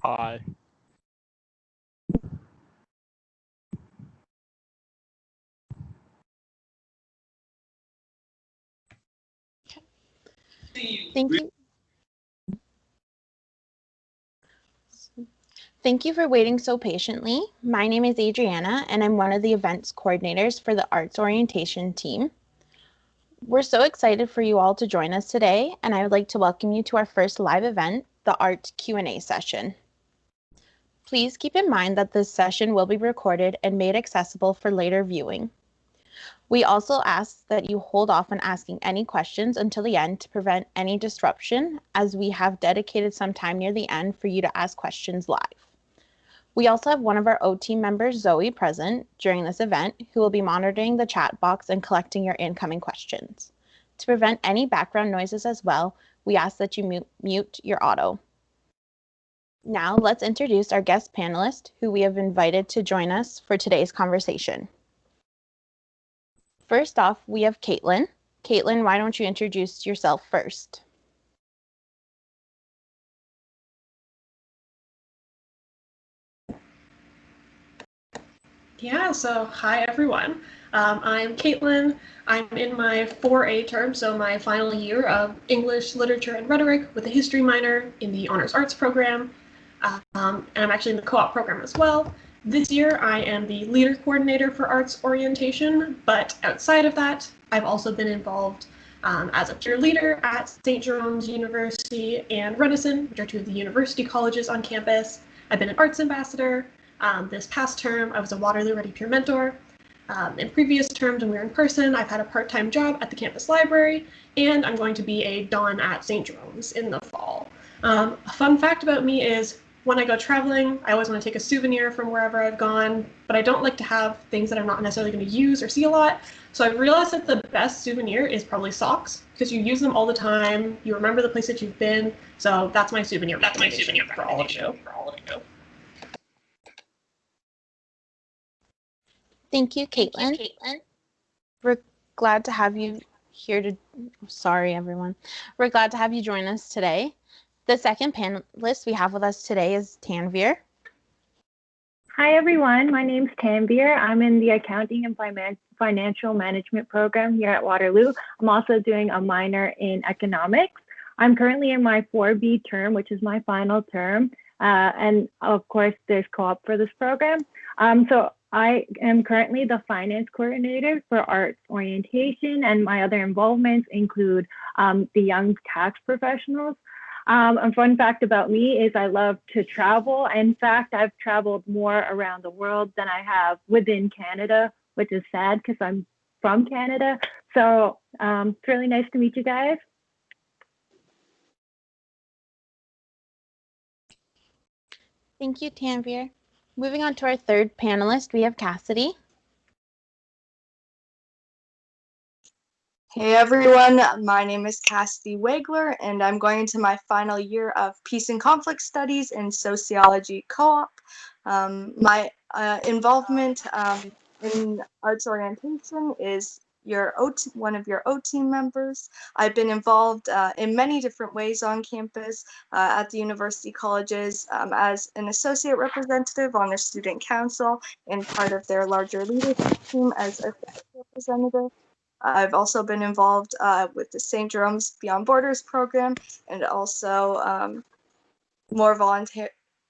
Aye. Thank you. Thank you for waiting so patiently. My name is Adriana, and I'm one of the events coordinators for the Arts Orientation team. We're so excited for you all to join us today, and I would like to welcome you to our first live event, the Art Q&A session. Please keep in mind that this session will be recorded and made accessible for later viewing. We also ask that you hold off on asking any questions until the end to prevent any disruption, as we have dedicated some time near the end for you to ask questions live. We also have one of our O team members, Zoe, present during this event, who will be monitoring the chat box and collecting your incoming questions. To prevent any background noises as well, we ask that you mute your auto. Now let's introduce our guest panelist, who we have invited to join us for today's conversation. First off, we have Katelin. Katelin, why don't you introduce yourself first? Yeah, so hi everyone. I'm Katelin. I'm in my 4A term, so my final year of English, Literature, and Rhetoric with a history minor in the Honors Arts program. And I'm actually in the co-op program as well. This year I am the leader coordinator for arts orientation, but outside of that, I've also been involved as a peer leader at St. Jerome's University and Renison, which are two of the university colleges on campus. I've been an arts ambassador. This past term, I was a Waterloo Ready Peer Mentor. In previous terms, when we were in person, I've had a part-time job at the campus library, and I'm going to be a Don at St. Jerome's in the fall. A fun fact about me is when I go traveling, I always want to take a souvenir from wherever I've gone, but I don't like to have things that I'm not necessarily going to use or see a lot. So I realized that the best souvenir is probably socks, because you use them all the time, you remember the place that you've been, so that's my souvenir. That's my souvenir for all of you. Thank you, Katelin. We're glad to have you here to, sorry everyone. We're glad to have you join us today. The second panelist we have with us today is Tanvir. Hi everyone, my name's Tanvir. I'm in the Accounting and Financial Management program here at Waterloo. I'm also doing a minor in economics. I'm currently in my 4B term, which is my final term. And of course, there's co-op for this program. So I am currently the finance coordinator for arts orientation, and my other involvements include the young tax professionals. A fun fact about me is I love to travel. In fact, I've traveled more around the world than I have within Canada, which is sad because I'm from Canada. So it's really nice to meet you guys. Thank you, Tanvir. Moving on to our third panelist, we have Cassidy. Hey everyone, my name is Cassidy Wagler, and I'm going into my final year of Peace and Conflict Studies and Sociology Co-op. My involvement in arts orientation is one of your O team members. I've been involved in many different ways on campus at the university colleges as an associate representative on their student council and part of their larger leadership team as a representative. I've also been involved with the St. Jerome's Beyond Borders program and also more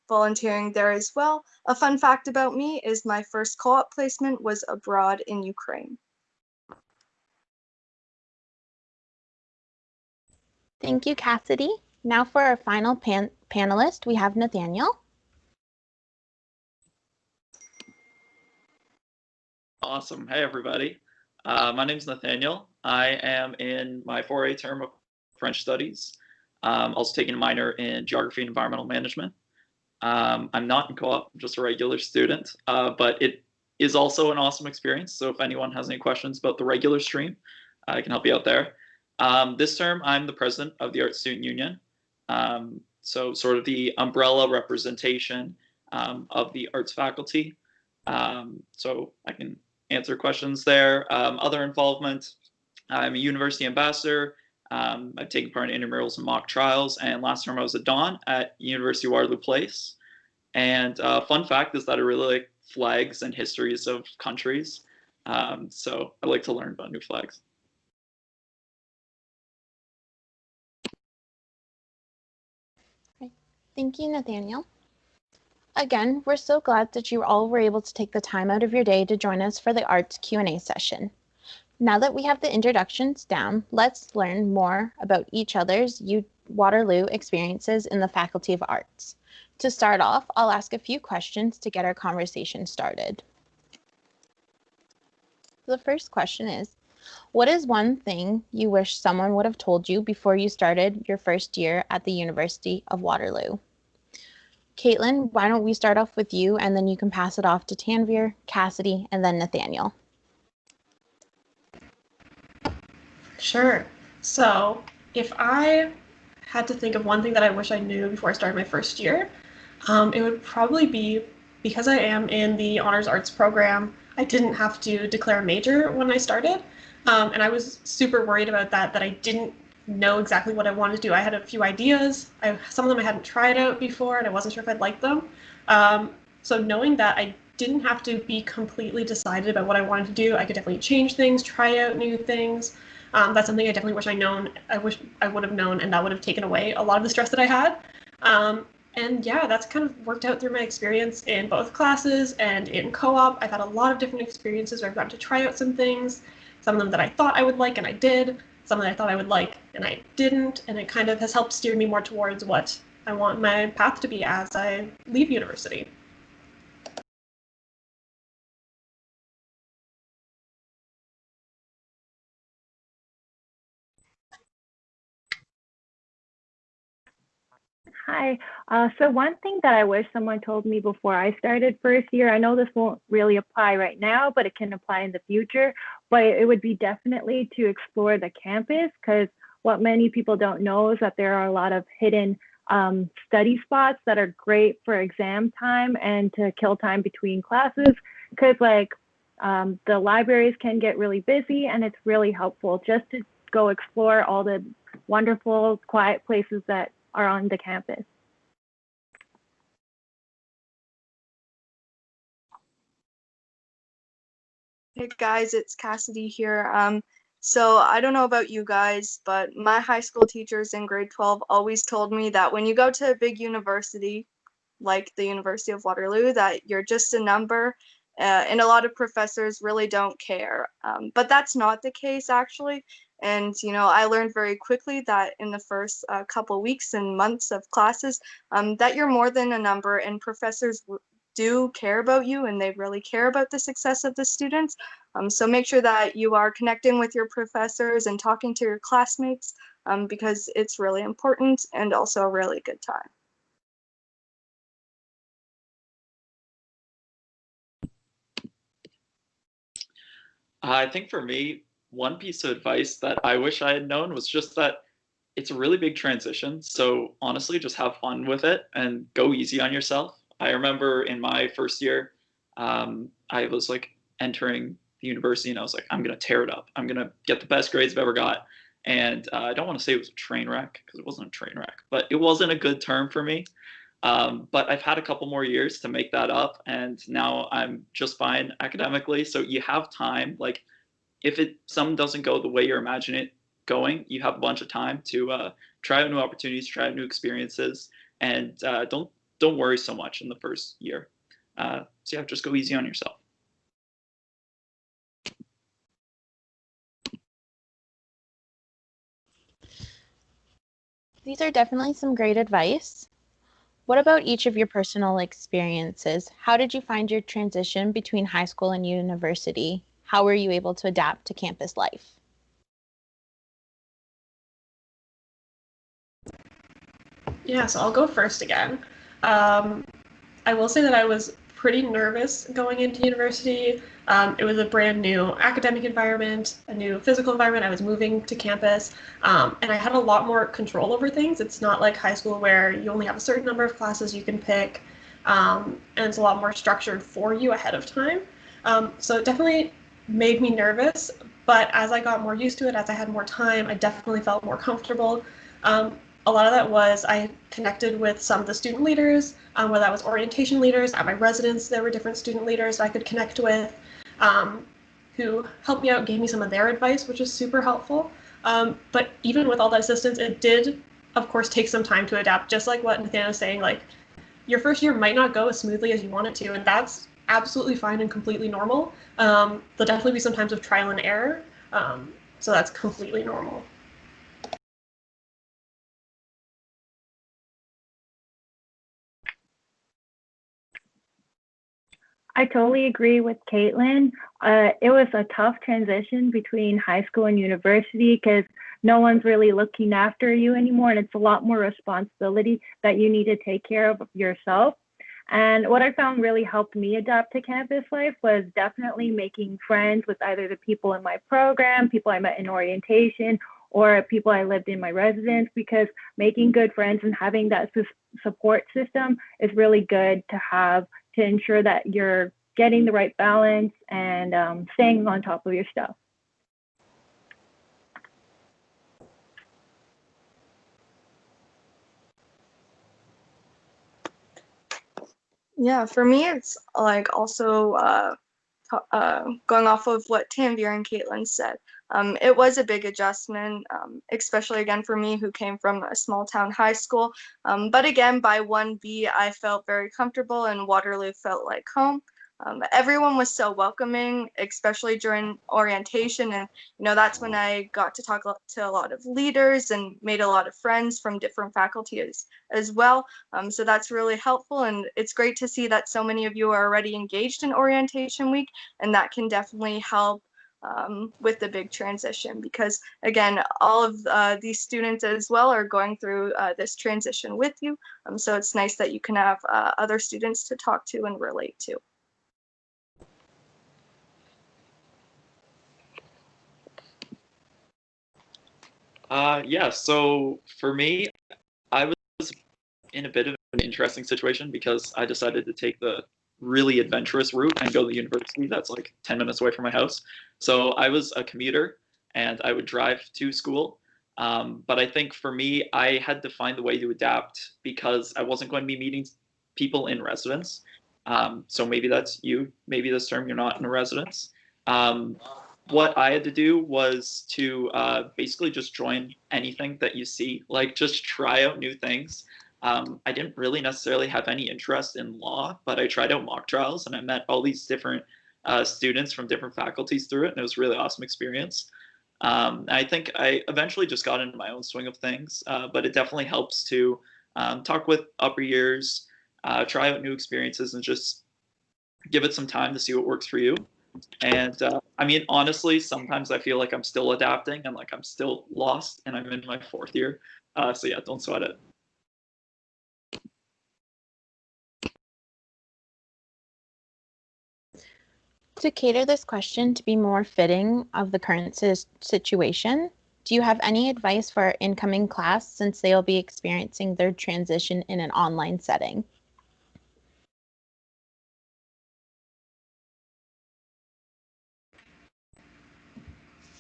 volunteering there as well. A fun fact about me is my first co-op placement was abroad in Ukraine. Thank you, Cassidy. Now for our final panelist, we have Nathaniel. Awesome. Hey, everybody. My name is Nathaniel. I am in my 4A term of French Studies. Also taking a minor in Geography and Environmental Management. I'm not in co-op, I'm just a regular student, but it is also an awesome experience. So if anyone has any questions about the regular stream, I can help you out there. This term, I'm the president of the Art Student Union. So sort of the umbrella representation of the arts faculty. So I can answer questions there. Other involvement, I'm a university ambassador. I've taken part in intramurals and mock trials, and last term I was a Don at University of Waterloo Place. And fun fact is that I really like flags and histories of countries. So I like to learn about new flags. Thank you, Nathaniel. Again, we're so glad that you all were able to take the time out of your day to join us for the Arts Q&A session. Now that we have the introductions down, let's learn more about each other's Waterloo experiences in the Faculty of Arts. To start off, I'll ask a few questions to get our conversation started. The first question is, what is one thing you wish someone would have told you before you started your first year at the University of Waterloo? Katelin, why don't we start off with you, and then you can pass it off to Tanvir, Cassidy, and then Nathaniel. Sure. So if I had to think of one thing that I wish I knew before I started my first year, it would probably be, because I am in the Honors Arts program, I didn't have to declare a major when I started. And I was super worried about that I didn't know exactly what I wanted to do. I had a few ideas. Some of them I hadn't tried out before, and I wasn't sure if I'd like them. So knowing that I didn't have to be completely decided about what I wanted to do, I could definitely change things, try out new things. That's something I definitely wish I wish I would have known, and that would have taken away a lot of the stress that I had. And yeah, that's kind of worked out through my experience in both classes and in co-op. I've had a lot of different experiences where I've gotten to try out some things, some of them that I thought I would like and I did, some that I thought I would like and I didn't, and it kind of has helped steer me more towards what I want my path to be as I leave university. Hi. So one thing that I wish someone told me before I started first year, I know this won't really apply right now, but it can apply in the future, but it would be definitely to explore the campus, because what many people don't know is that there are a lot of hidden study spots that are great for exam time and to kill time between classes, because the libraries can get really busy, and it's really helpful just to go explore all the wonderful, quiet places that are on the campus. Hey guys, it's Cassidy here. So I don't know about you guys, but my high school teachers in grade 12 always told me that when you go to a big university, like the University of Waterloo, that you're just a number, and a lot of professors really don't care. But that's not the case, actually. And, I learned very quickly that in the first couple weeks and months of classes, that you're more than a number, and professors do care about you, and they really care about the success of the students. So make sure that you are connecting with your professors and talking to your classmates, because it's really important and also a really good time. I think for me, one piece of advice that I wish I had known was just that it's a really big transition. So honestly, just have fun with it and go easy on yourself. I remember in my first year, I was like entering the university and I was like, I'm going to tear it up. I'm going to get the best grades I've ever got. And I don't want to say it was a train wreck because it wasn't a train wreck, but it wasn't a good term for me. But I've had a couple more years to make that up, and now I'm just fine academically. So you have time. Like, if something doesn't go the way you're imagining it going, you have a bunch of time to try out new opportunities, try out new experiences, and don't worry so much in the first year. So yeah, just go easy on yourself. These are definitely some great advice. What about each of your personal experiences? How did you find your transition between high school and university? How were you able to adapt to campus life? Yeah, so I'll go first again. I will say that I was pretty nervous going into university. It was a brand new academic environment, a new physical environment. I was moving to campus, and I had a lot more control over things. It's not like high school where you only have a certain number of classes you can pick, and it's a lot more structured for you ahead of time. So it definitely made me nervous, but as I got more used to it, as I had more time, I definitely felt more comfortable. a lot of that was I connected with some of the student leaders, whether that was orientation leaders. At my residence, there were different student leaders I could connect with, who helped me out, gave me some of their advice, which was super helpful. But even with all that assistance, it did, of course, take some time to adapt, just like what Nathaniel was saying. Like, your first year might not go as smoothly as you want it to, and that's absolutely fine and completely normal. There'll definitely be some times of trial and error, so that's completely normal. I totally agree with Katelin. It was a tough transition between high school and university because no one's really looking after you anymore, and it's a lot more responsibility that you need to take care of yourself. And what I found really helped me adapt to campus life was definitely making friends with either the people in my program, people I met in orientation, or people I lived in my residence, because making good friends and having that support system is really good to have to ensure that you're getting the right balance and staying on top of your stuff. Yeah, for me, it's like also going off of what Tanvir and Katelin said. It was a big adjustment, especially again for me who came from a small town high school. But again, by 1B, I felt very comfortable and Waterloo felt like home. Everyone was so welcoming, especially during orientation. And, that's when I got to talk to a lot of leaders and made a lot of friends from different faculties as well. So that's really helpful. And it's great to see that so many of you are already engaged in orientation week, and that can definitely help with the big transition, because again, all of these students as well are going through this transition with you. So it's nice that you can have other students to talk to and relate to. Yeah, so for me, I was in a bit of an interesting situation because I decided to take the really adventurous route and go to the university that's like 10 minutes away from my house. So I was a commuter and I would drive to school. But I think for me, I had to find a way to adapt because I wasn't going to be meeting people in residence. So maybe that's you, maybe this term you're not in a residence. Um, what I had to do was to basically just join anything that you see, like just try out new things. I didn't really necessarily have any interest in law, but I tried out mock trials and I met all these different students from different faculties through it, and it was a really awesome experience. I think I eventually just got into my own swing of things, but it definitely helps to talk with upper years, try out new experiences, and just give it some time to see what works for you. And I mean, honestly, sometimes I feel like I'm still adapting and like I'm still lost, and I'm in my fourth year. So yeah, don't sweat it. To cater this question to be more fitting of the current situation, do you have any advice for our incoming class since they'll be experiencing their transition in an online setting?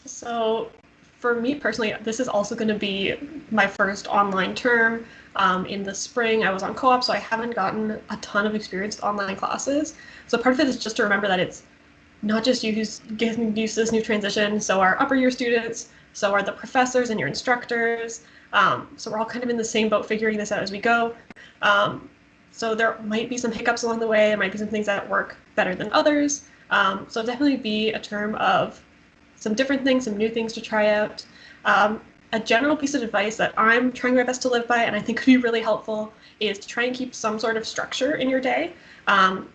So for me personally, this is also going to be my first online term. In the spring, I was on co-op, so I haven't gotten a ton of experience with online classes. So part of it is just to remember that it's not just you who's getting used to this new transition, so are upper year students, so are the professors and your instructors. So we're all kind of in the same boat figuring this out as we go. So there might be some hiccups along the way, there might be some things that work better than others. So definitely be a term of some different things, some new things to try out. A general piece of advice that I'm trying my best to live by and I think could be really helpful is to try and keep some sort of structure in your day.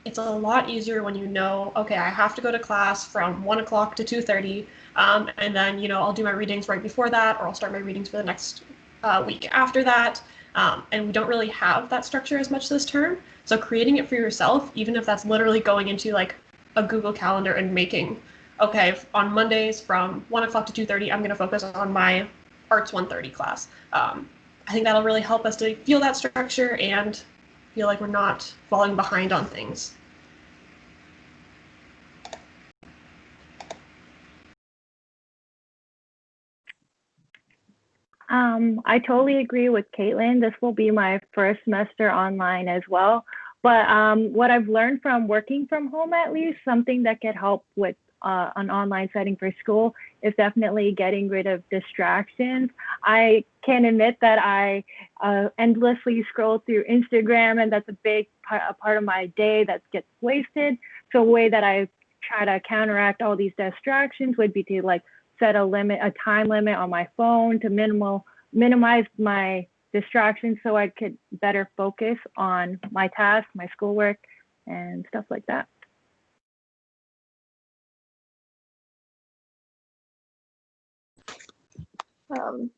It's a lot easier when you know, okay, I have to go to class from 1 o'clock to 2:30, and then, I'll do my readings right before that, or I'll start my readings for the next week after that. And we don't really have that structure as much this term. So creating it for yourself, even if that's literally going into like a Google Calendar and making, okay, on Mondays from 1 o'clock to 2:30, I'm going to focus on my Arts 130 class. I think that'll really help us to feel that structure and feel like we're not falling behind on things. I totally agree with Katelin. This will be my first semester online as well. But what I've learned from working from home, at least, something that could help with an online setting for school is definitely getting rid of distractions. I can admit that I endlessly scroll through Instagram, and that's a part of my day that gets wasted. So a way that I try to counteract all these distractions would be to like set a time limit on my phone to minimize my distractions so I could better focus on my tasks, my schoolwork, and stuff like that.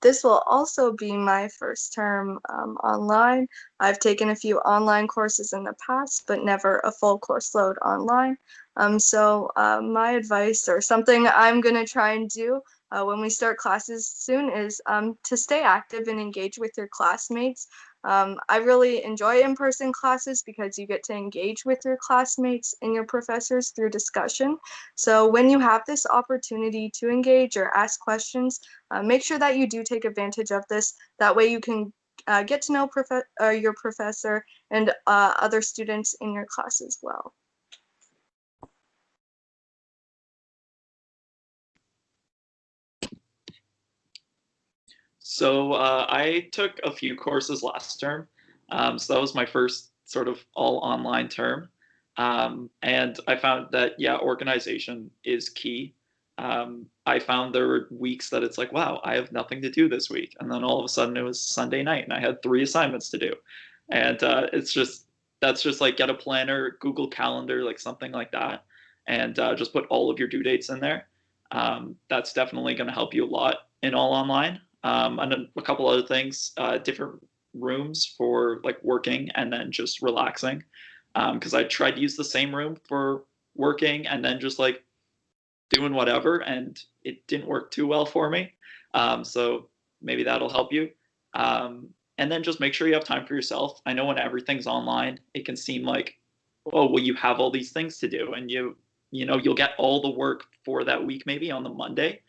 This will also be my first term online. I've taken a few online courses in the past, but never a full course load online. So my advice, or something I'm going to try and do when we start classes soon, is to stay active and engage with your classmates. I really enjoy in-person classes because you get to engage with your classmates and your professors through discussion. So when you have this opportunity to engage or ask questions, make sure that you do take advantage of this. That way you can get to know your professor and other students in your class as well. So I took a few courses last term. So that was my first sort of all online term. And I found that, yeah, organization is key. I found there were weeks that it's like, wow, I have nothing to do this week. And then all of a sudden it was Sunday night and I had 3 assignments to do. And that's just like get a planner, Google Calendar, like something like that. And just put all of your due dates in there. That's definitely going to help you a lot in all online. And a couple other things, different rooms for like working and then just relaxing. Because I tried to use the same room for working and then just like doing whatever, and it didn't work too well for me. So maybe that'll help you. And then just make sure you have time for yourself. I know when everything's online, it can seem like, oh, well, you have all these things to do, and you'll get all the work for that week maybe on the Monday.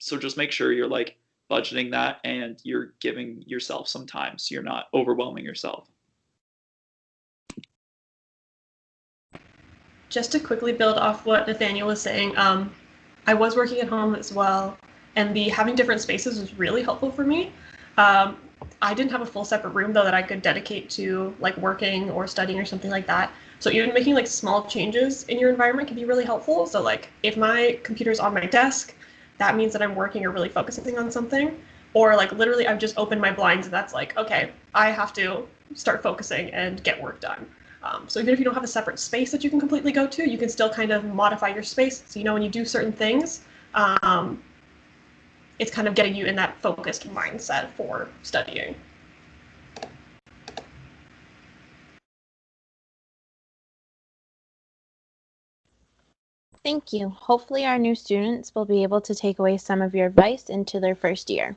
So just make sure you're like budgeting that and you're giving yourself some time so you're not overwhelming yourself. Just to quickly build off what Nathaniel was saying, I was working at home as well, and having different spaces was really helpful for me. I didn't have a full separate room though that I could dedicate to like working or studying or something like that. So even making like small changes in your environment can be really helpful. So like if my computer's on my desk, that means that I'm working or really focusing on something. Or like literally I've just opened my blinds and that's like, okay, I have to start focusing and get work done. So even if you don't have a separate space that you can completely go to, you can still kind of modify your space. So when you do certain things, it's kind of getting you in that focused mindset for studying. Thank you. Hopefully our new students will be able to take away some of your advice into their first year.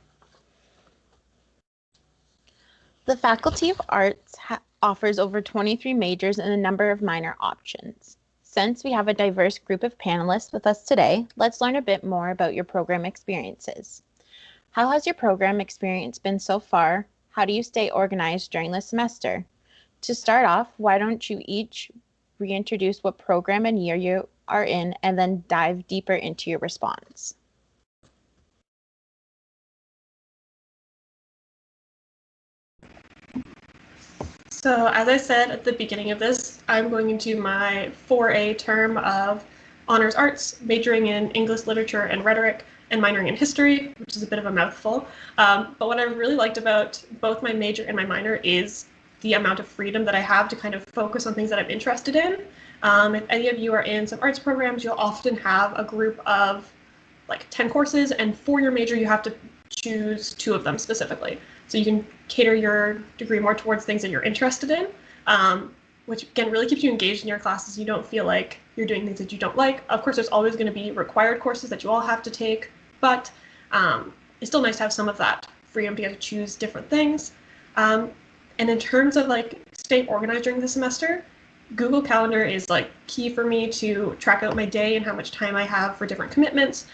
The Faculty of Arts offers over 23 majors and a number of minor options. Since we have a diverse group of panelists with us today, let's learn a bit more about your program experiences. How has your program experience been so far? How do you stay organized during the semester? To start off, why don't you each reintroduce what program and year you are in and then dive deeper into your response. So as I said at the beginning of this, I'm going into my 4A term of honors arts, majoring in English literature and rhetoric, and minoring in history, which is a bit of a mouthful. But what I really liked about both my major and my minor is the amount of freedom that I have to kind of focus on things that I'm interested in. If any of you are in some arts programs, you'll often have a group of like 10 courses, and for your major, you have to choose 2 of them specifically. So you can cater your degree more towards things that you're interested in, which again really keeps you engaged in your classes. You don't feel like you're doing things that you don't like. Of course, there's always going to be required courses that you all have to take, but it's still nice to have some of that freedom to get to choose different things. And in terms of like staying organized during the semester, Google Calendar is like key for me to track out my day and how much time I have for different commitments.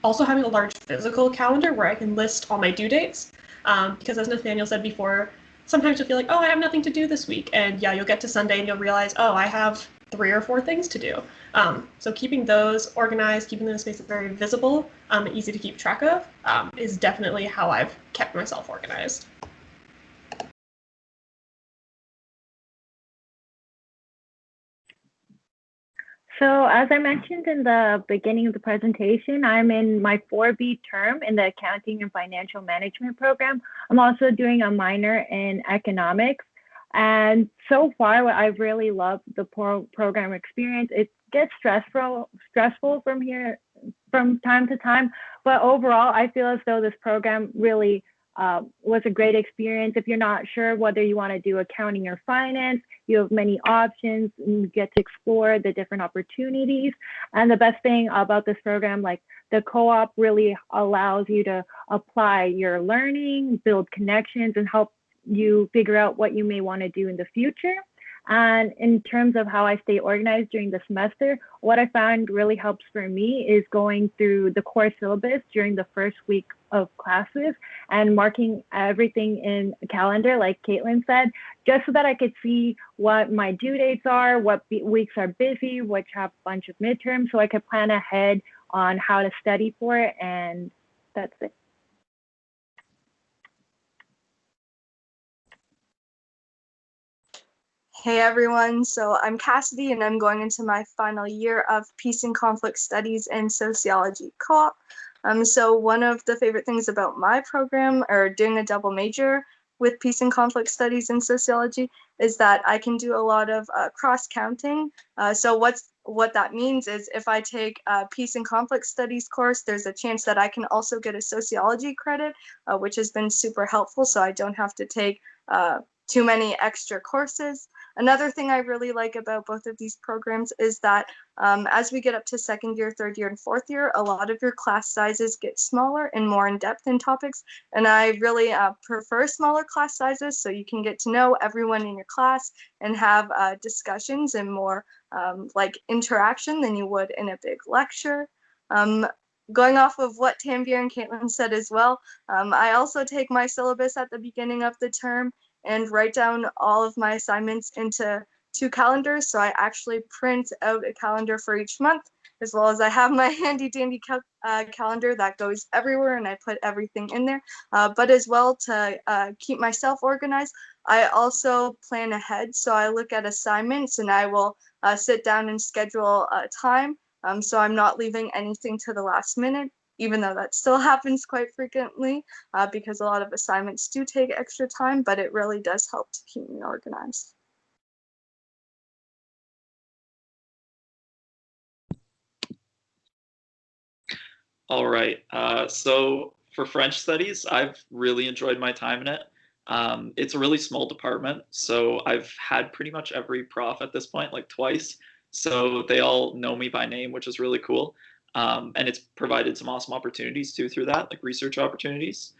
also having a large physical calendar where I can list all my due dates. Because as Nathaniel said before, sometimes you'll feel like, oh, I have nothing to do this week. And yeah, you'll get to Sunday and you'll realize, oh, I have 3 or 4 things to do. So keeping those organized, keeping them in space very visible and easy to keep track of is definitely how I've kept myself organized. So as I mentioned in the beginning of the presentation, I'm in my 4B term in the Accounting and Financial Management program. I'm also doing a minor in economics. And so far, I've really loved the program experience. It gets stressful from time to time, but overall, I feel as though this program really was a great experience. If you're not sure whether you want to do accounting or finance, you have many options and you get to explore the different opportunities. And the best thing about this program, like the co-op really allows you to apply your learning, build connections, and help you figure out what you may want to do in the future. And in terms of how I stay organized during the semester, what I found really helps for me is going through the core syllabus during the first week of classes and marking everything in a calendar, like Katelin said, just so that I could see what my due dates are, what weeks are busy, which have a bunch of midterms, so I could plan ahead on how to study for it. And that's it. Hey everyone, so I'm Cassidy and I'm going into my final year of Peace and Conflict Studies and Sociology Co-op. So one of the favorite things about my program, or doing a double major with Peace and Conflict Studies and Sociology, is that I can do a lot of cross-counting. So what that means is if I take a Peace and Conflict Studies course, there's a chance that I can also get a sociology credit, which has been super helpful, so I don't have to take too many extra courses. Another thing I really like about both of these programs is that as we get up to second year, third year, and fourth year, a lot of your class sizes get smaller and more in depth in topics. And I really prefer smaller class sizes so you can get to know everyone in your class and have discussions and more like interaction than you would in a big lecture. Going off of what Tanvir and Katelin said as well, I also take my syllabus at the beginning of the term and write down all of my assignments into 2 calendars. So I actually print out a calendar for each month, as well as I have my handy dandy calendar that goes everywhere and I put everything in there. But as well to keep myself organized, I also plan ahead. So I look at assignments and I will sit down and schedule time. So I'm not leaving anything to the last minute, even though that still happens quite frequently because a lot of assignments do take extra time, but it really does help to keep me organized. All right. So for French studies, I've really enjoyed my time in it. It's a really small department, so I've had pretty much every prof at this point, like twice. So they all know me by name, which is really cool. And it's provided some awesome opportunities too through that, like research opportunities.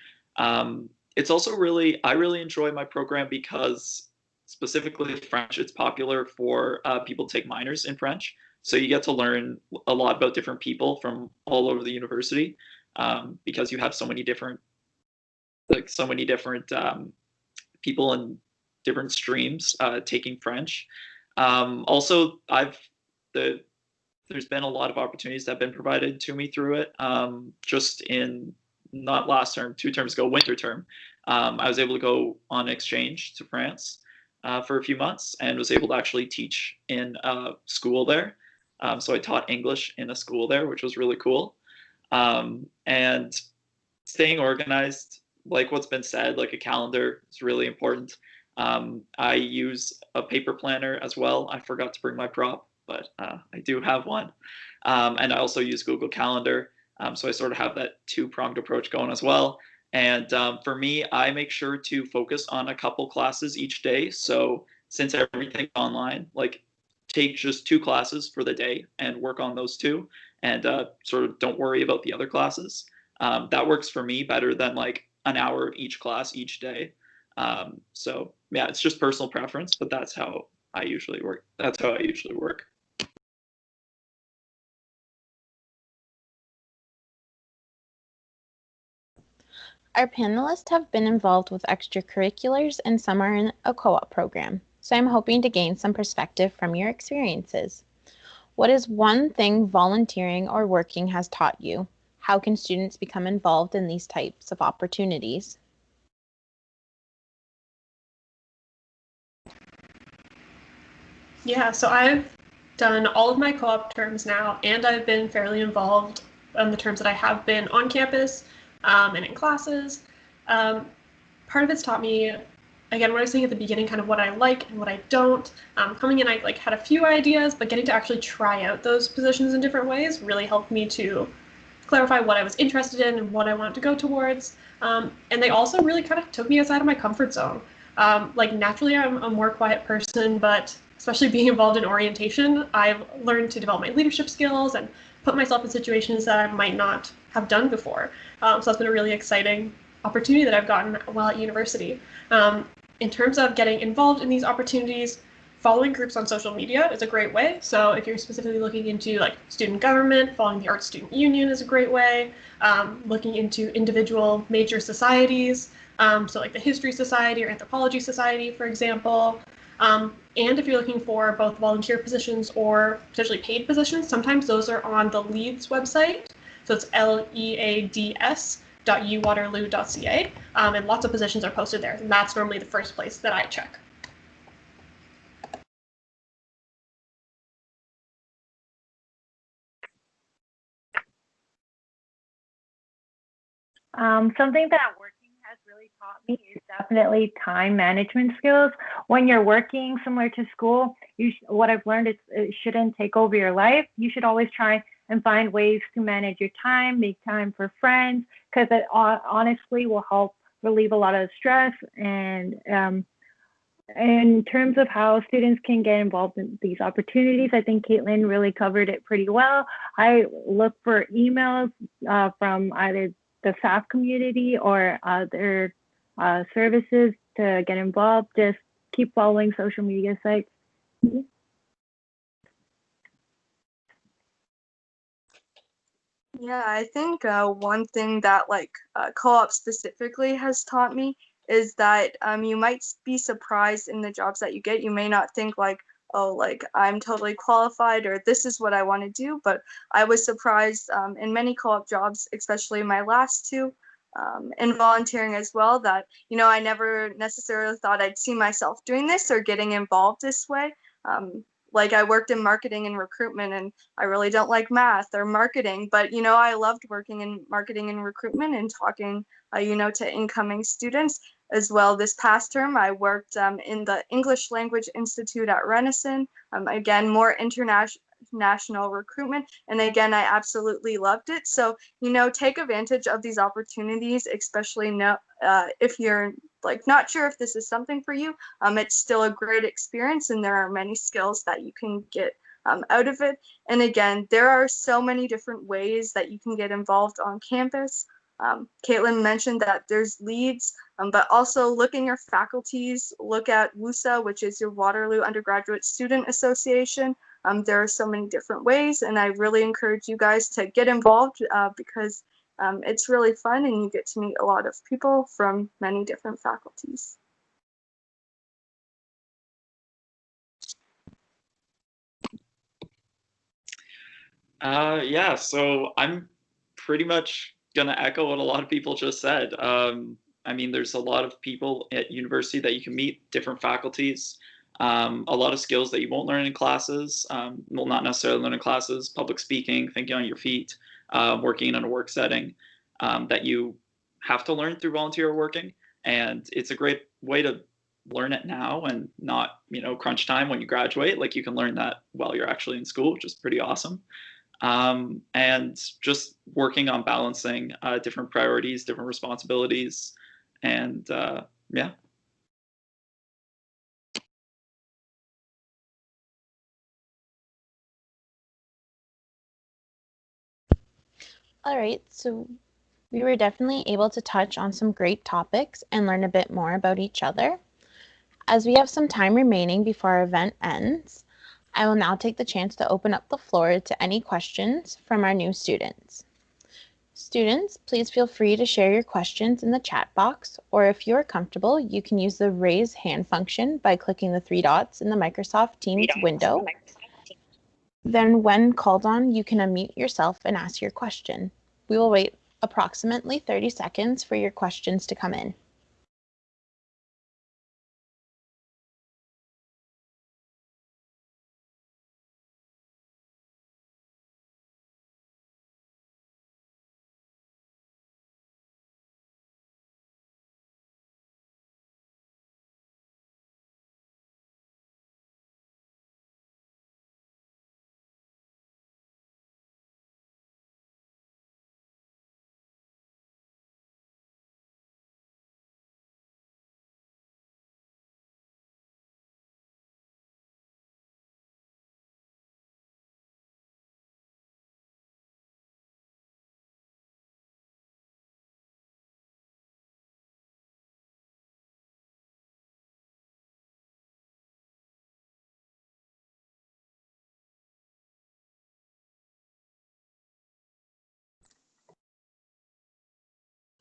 It's also I really enjoy my program because specifically French, it's popular for people to take minors in French. So you get to learn a lot about different people from all over the university because you have so many different people in different streams taking French. Also, there's been a lot of opportunities that have been provided to me through it. Just in not last term, 2 terms ago, winter term, I was able to go on exchange to France for a few months and was able to actually teach in a school there. So I taught English in a school there, which was really cool. And staying organized, like what's been said, like a calendar is really important. I use a paper planner as well. I forgot to bring my prop, but I do have one. And I also use Google Calendar. So I sort of have that 2-pronged approach going as well. And for me, I make sure to focus on a couple classes each day. So since everything's online, like take just 2 classes for the day and work on those 2 and sort of don't worry about the other classes. That works for me better than like an hour each class each day. So yeah, it's just personal preference, but that's how I usually work. That's how I usually work. Our panelists have been involved with extracurriculars and some are in a co-op program, so I'm hoping to gain some perspective from your experiences. What is one thing volunteering or working has taught you? How can students become involved in these types of opportunities? Yeah, so I've done all of my co-op terms now, and I've been fairly involved on the terms that I have been on campus and in classes. Part of it's taught me, again, what I was saying at the beginning, kind of what I like and what I don't. Coming in, I had a few ideas, but getting to actually try out those positions in different ways really helped me to clarify what I was interested in and what I wanted to go towards. And they also really kind of took me outside of my comfort zone. Naturally, I'm a more quiet person, but especially being involved in orientation, I've learned to develop my leadership skills and put myself in situations that I might not have done before. So that's been a really exciting opportunity that I've gotten while at university. In terms of getting involved in these opportunities, following groups on social media is a great way. So if you're specifically looking into student government, following the Art Student Union is a great way. Looking into individual major societies, so the History Society or Anthropology Society, for example. And if you're looking for both volunteer positions or potentially paid positions, sometimes those are on the LEADS website. So it's leads.uwaterloo.ca, and lots of positions are posted there. And that's normally the first place that I check. Something that working has really taught me is definitely time management skills. When you're working similar to school, what I've learned is it shouldn't take over your life. You should always try and find ways to manage your time, make time for friends, because it honestly will help relieve a lot of stress. And in terms of how students can get involved in these opportunities, I think Katelin really covered it pretty well. I look for emails from either the staff community or other services to get involved. Just keep following social media sites. Yeah, I think one thing that co-op specifically has taught me is that you might be surprised in the jobs that you get. You may not think oh, I'm totally qualified or this is what I want to do, but I was surprised in many co-op jobs, especially my last two, in volunteering as well, that, I never necessarily thought I'd see myself doing this or getting involved this way. I worked in marketing and recruitment, and I really don't like math or marketing, but I loved working in marketing and recruitment and talking, to incoming students as well. This past term, I worked in the English Language Institute at Renison. Again, more international recruitment, and again, I absolutely loved it. So take advantage of these opportunities, especially if you're not sure if this is something for you. It's still a great experience, and there are many skills that you can get out of it. And again, there are so many different ways that you can get involved on campus. Katelin mentioned that there's LEADS, but also look in your faculties, look at WUSA, which is your Waterloo Undergraduate Student Association. There are so many different ways, and I really encourage you guys to get involved because it's really fun and you get to meet a lot of people from many different faculties. Yeah, so I'm pretty much going to echo what a lot of people just said. There's a lot of people at university that you can meet, different faculties, a lot of skills that you won't learn in classes, will not necessarily learn in classes, public speaking, thinking on your feet, working in a work setting, that you have to learn through volunteer working. And it's a great way to learn it now and not, crunch time when you graduate. You can learn that while you're actually in school, which is pretty awesome. And just working on balancing different priorities, different responsibilities, and yeah. All right, so we were definitely able to touch on some great topics and learn a bit more about each other. As we have some time remaining before our event ends, I will now take the chance to open up the floor to any questions from our new students. Students, please feel free to share your questions in the chat box, or if you're comfortable, you can use the raise hand function by clicking the three dots in the Microsoft Teams window. Then when called on, you can unmute yourself and ask your question. We will wait approximately 30 seconds for your questions to come in.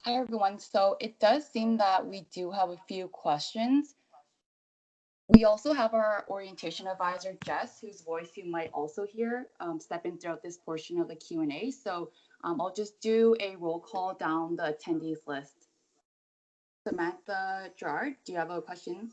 Hi, everyone. So it does seem that we do have a few questions. We also have our orientation advisor, Jess, whose voice you might also hear step in throughout this portion of the Q&A. So I'll just do a roll call down the attendees list. Samantha Gerard, do you have a question?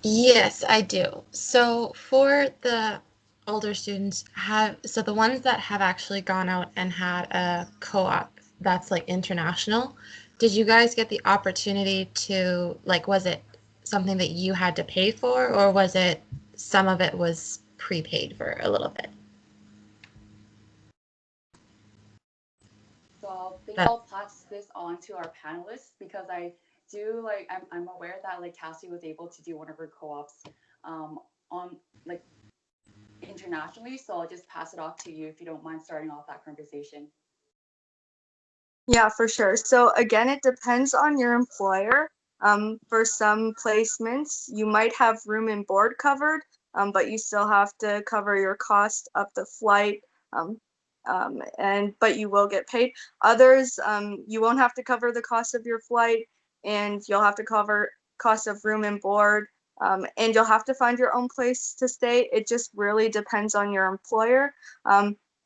Yes, I do. So for the older students, the ones that have actually gone out and had a co-op that's like international, did you guys get the opportunity to, like, was it something that you had to pay for, or was it some of it was prepaid for a little bit? So I think I'll pass this on to our panelists, because I'm aware that like Cassie was able to do one of her co-ops on like internationally. So I'll just pass it off to you if you don't mind starting off that conversation. Yeah, for sure. So again, it depends on your employer. For some placements, you might have room and board covered, but you still have to cover your cost of the flight, but you will get paid. Others, you won't have to cover the cost of your flight, and you'll have to cover cost of room and board, and you'll have to find your own place to stay. It just really depends on your employer.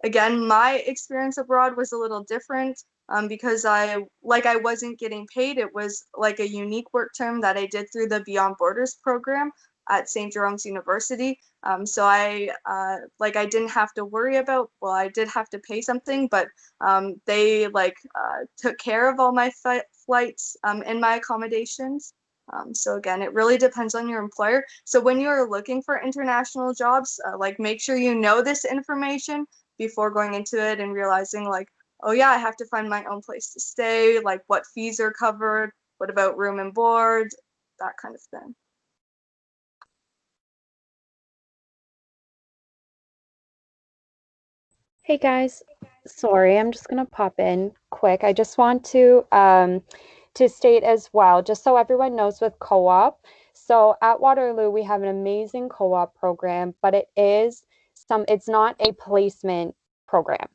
Again, my experience abroad was a little different. Because I wasn't getting paid. It was like a unique work term that I did through the Beyond Borders program at St. Jerome's University. So I didn't have to worry about, well, I did have to pay something, but they took care of all my flights and my accommodations. So again, it really depends on your employer. So when you're looking for international jobs, make sure you know this information before going into it and realizing oh yeah, I have to find my own place to stay, like what fees are covered, what about room and board, that kind of thing. Hey guys, sorry, I'm just gonna pop in quick. I just want to state as well, just so everyone knows with co-op. So at Waterloo, we have an amazing co-op program, but it's not a placement program.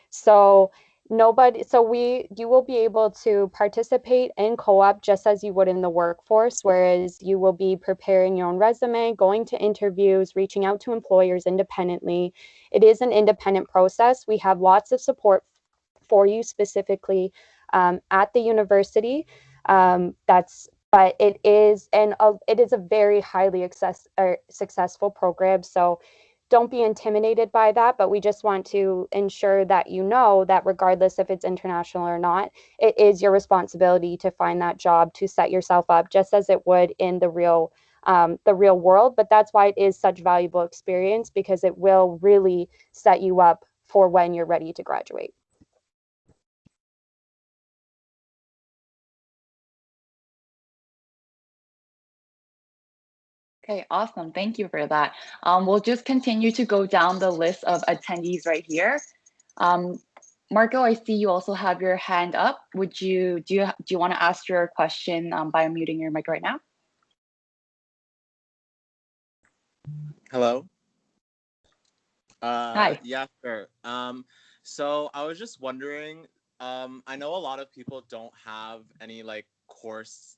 So you will be able to participate in co-op just as you would in the workforce, whereas you will be preparing your own resume, going to interviews, reaching out to employers independently. It is an independent process. We have lots of support for you specifically at the university. But it is a very highly successful program. So don't be intimidated by that, but we just want to ensure that you know that regardless if it's international or not, it is your responsibility to find that job, to set yourself up just as it would in the real world. But that's why it is such valuable experience, because it will really set you up for when you're ready to graduate. Okay, awesome. Thank you for that. We'll just continue to go down the list of attendees right here. Marco, I see you also have your hand up. Do you want to ask your question by unmuting your mic right now? Hello. Hi. Yeah, sure. So I was just wondering, I know a lot of people don't have any like course,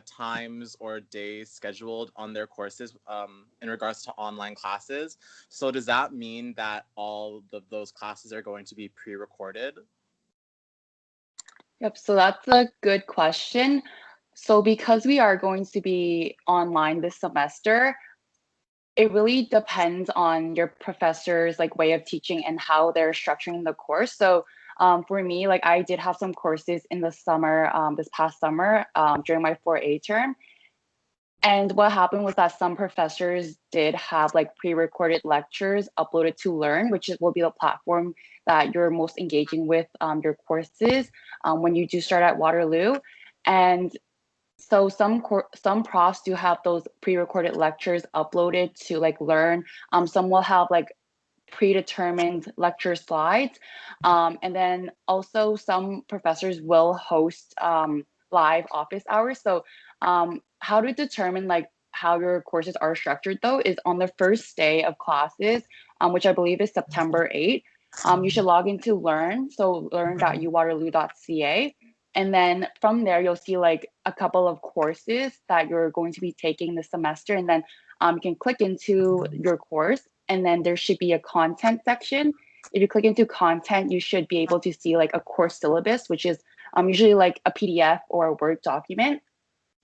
times or days scheduled on their courses, in regards to online classes. So does that mean that all of those classes are going to be pre-recorded? Yep, so that's a good question. So because we are going to be online this semester, it really depends on your professor's like way of teaching and how they're structuring the course. So for me, like I did have some courses in the summer, this past summer, during my 4A term. And what happened was that some professors did have like pre-recorded lectures uploaded to Learn, will be the platform that you're most engaging with your courses when you do start at Waterloo. And so some profs do have those pre-recorded lectures uploaded to like Learn. Some will have like predetermined lecture slides. And then also some professors will host live office hours. So how to determine like how your courses are structured though is on the first day of classes, which I believe is September 8th. You should log into Learn, so learn.uwaterloo.ca. And then from there, you'll see like a couple of courses that you're going to be taking this semester. And then you can click into your course, and then there should be a content section. If you click into content, you should be able to see like a course syllabus, which is usually like a PDF or a Word document.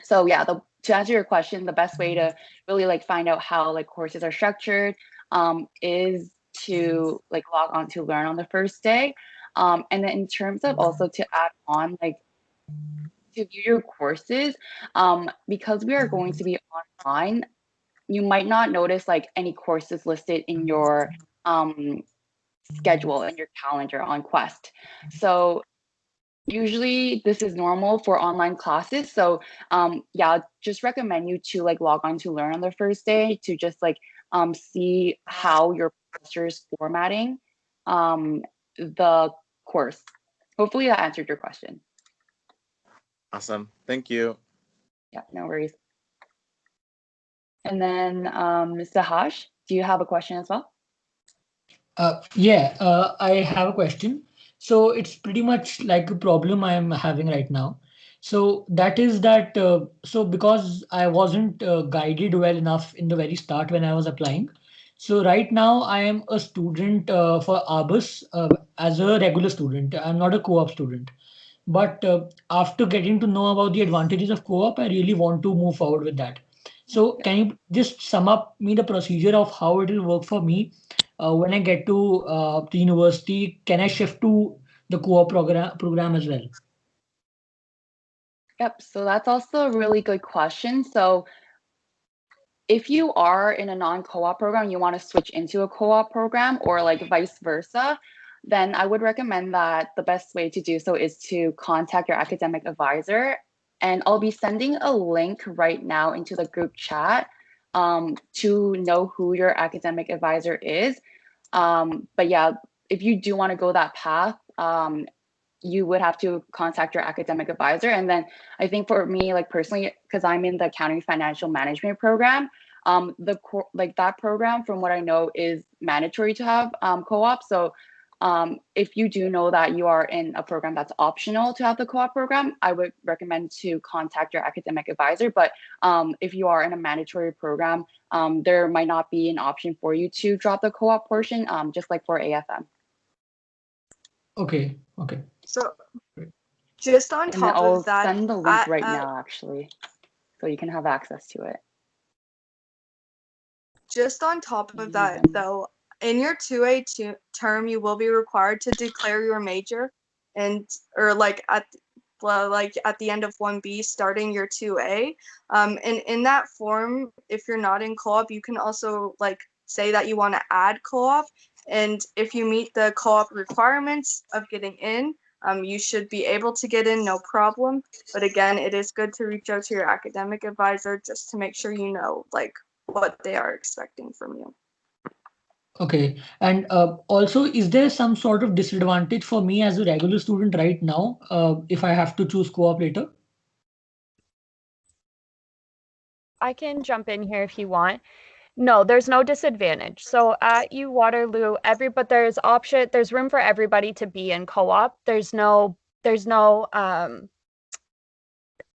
So yeah, to answer your question, the best way to really like find out how like courses are structured is to like log on to Learn on the first day. And then in terms of also to add on like to view your courses, because we are going to be online, you might not notice like any courses listed in your schedule in your calendar on Quest. So usually this is normal for online classes. So yeah, just recommend you to like log on to Learn on the first day to just like see how your professor is formatting the course. Hopefully that answered your question. Awesome. Thank you. Yeah, no worries. And then Sahash, do you have a question as well? I have a question. So it's pretty much like a problem I am having right now. So that is that, so because I wasn't guided well enough in the very start when I was applying. So right now I am a student for ABUS as a regular student. I'm not a co-op student. But after getting to know about the advantages of co-op, I really want to move forward with that. So can you just sum up me the procedure of how it will work for me when I get to the university? Can I shift to the co-op program as well? Yep, so that's also a really good question. So if you are in a non-co-op program, you want to switch into a co-op program or like vice versa, then I would recommend that the best way to do so is to contact your academic advisor. And I'll be sending a link right now into the group chat to know who your academic advisor is. But yeah, if you do want to go that path, you would have to contact your academic advisor. And then I think for me, like personally, because I'm in the accounting financial management program, that program, from what I know, is mandatory to have co-op. So if you do know that you are in a program that's optional to have the co-op program, I would recommend to contact your academic advisor. But if you are in a mandatory program, there might not be an option for you to drop the co-op portion, just like for AFM. Okay. So just on And then top I'll of that, send the link right now, actually, so you can have access to it. just on top of that, though, in your 2A term, you will be required to declare your major, or like at the end of 1B, starting your 2A. And in that form, if you're not in co-op, you can also like say that you want to add co-op, and if you meet the co-op requirements of getting in, you should be able to get in, no problem. But again, it is good to reach out to your academic advisor just to make sure you know like what they are expecting from you. Okay. And also, is there some sort of disadvantage for me as a regular student right now if I have to choose co-op later? I can jump in here if you want. No, there's no disadvantage. So at Waterloo, there's room for everybody to be in co-op. There's no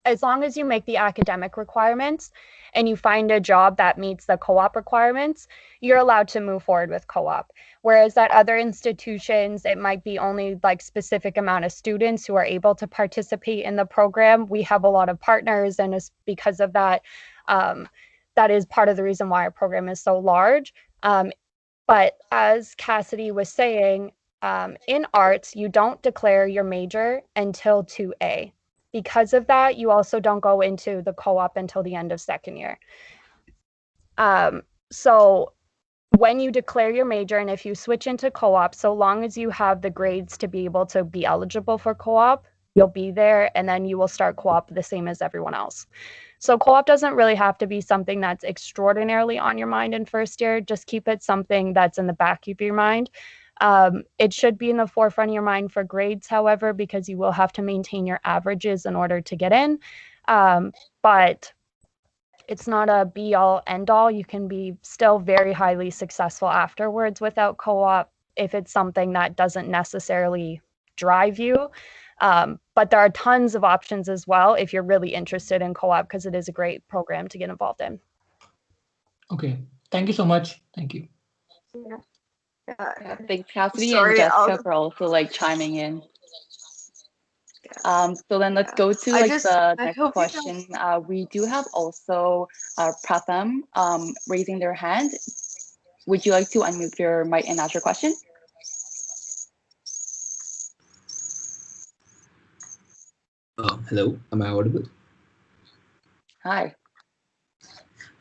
as long as you make the academic requirements and you find a job that meets the co-op requirements, you're allowed to move forward with co-op. Whereas at other institutions, it might be only like specific amount of students who are able to participate in the program. We have a lot of partners, and it's because of that, that is part of the reason why our program is so large. But as Cassidy was saying, in arts, you don't declare your major until 2A. Because of that, you also don't go into the co-op until the end of second year. So when you declare your major, and if you switch into co-op, so long as you have the grades to be able to be eligible for co-op, you'll be there, and then you will start co-op the same as everyone else. So co-op doesn't really have to be something that's extraordinarily on your mind in first year. Just keep it something that's in the back of your mind. It should be in the forefront of your mind for grades, however, because you will have to maintain your averages in order to get in. But it's not a be-all, end-all. You can be still very highly successful afterwards without co-op if it's something that doesn't necessarily drive you. But there are tons of options as well if you're really interested in co-op, because it is a great program to get involved in. Okay, thank you so much. Thank you. Yeah, thanks, Cassidy Sorry, and Jessica for also like chiming in. So then let's go to the next question. We do have also Pratham raising their hand. Would you like to unmute your mic and ask your question? Hello, am I audible? Hi.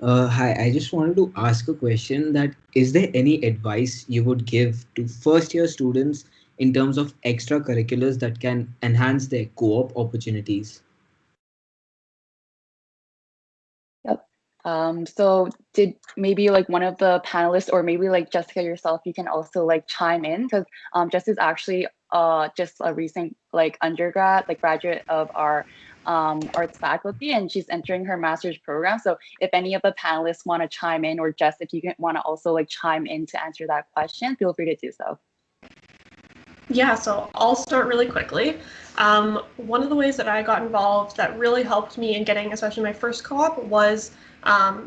Hi, I just wanted to ask a question that is there any advice you would give to first year students in terms of extracurriculars that can enhance their co-op opportunities? Yep. So did maybe like one of the panelists, or maybe like Jessica yourself, you can also like chime in, because Jess is actually just a recent like undergrad, like graduate of our arts faculty, and she's entering her master's program. So if any of the panelists want to chime in, or Jess, if you want to also like chime in to answer that question, feel free to do so. Yeah, so I'll start really quickly. One of the ways that I got involved that really helped me in getting especially my first co-op was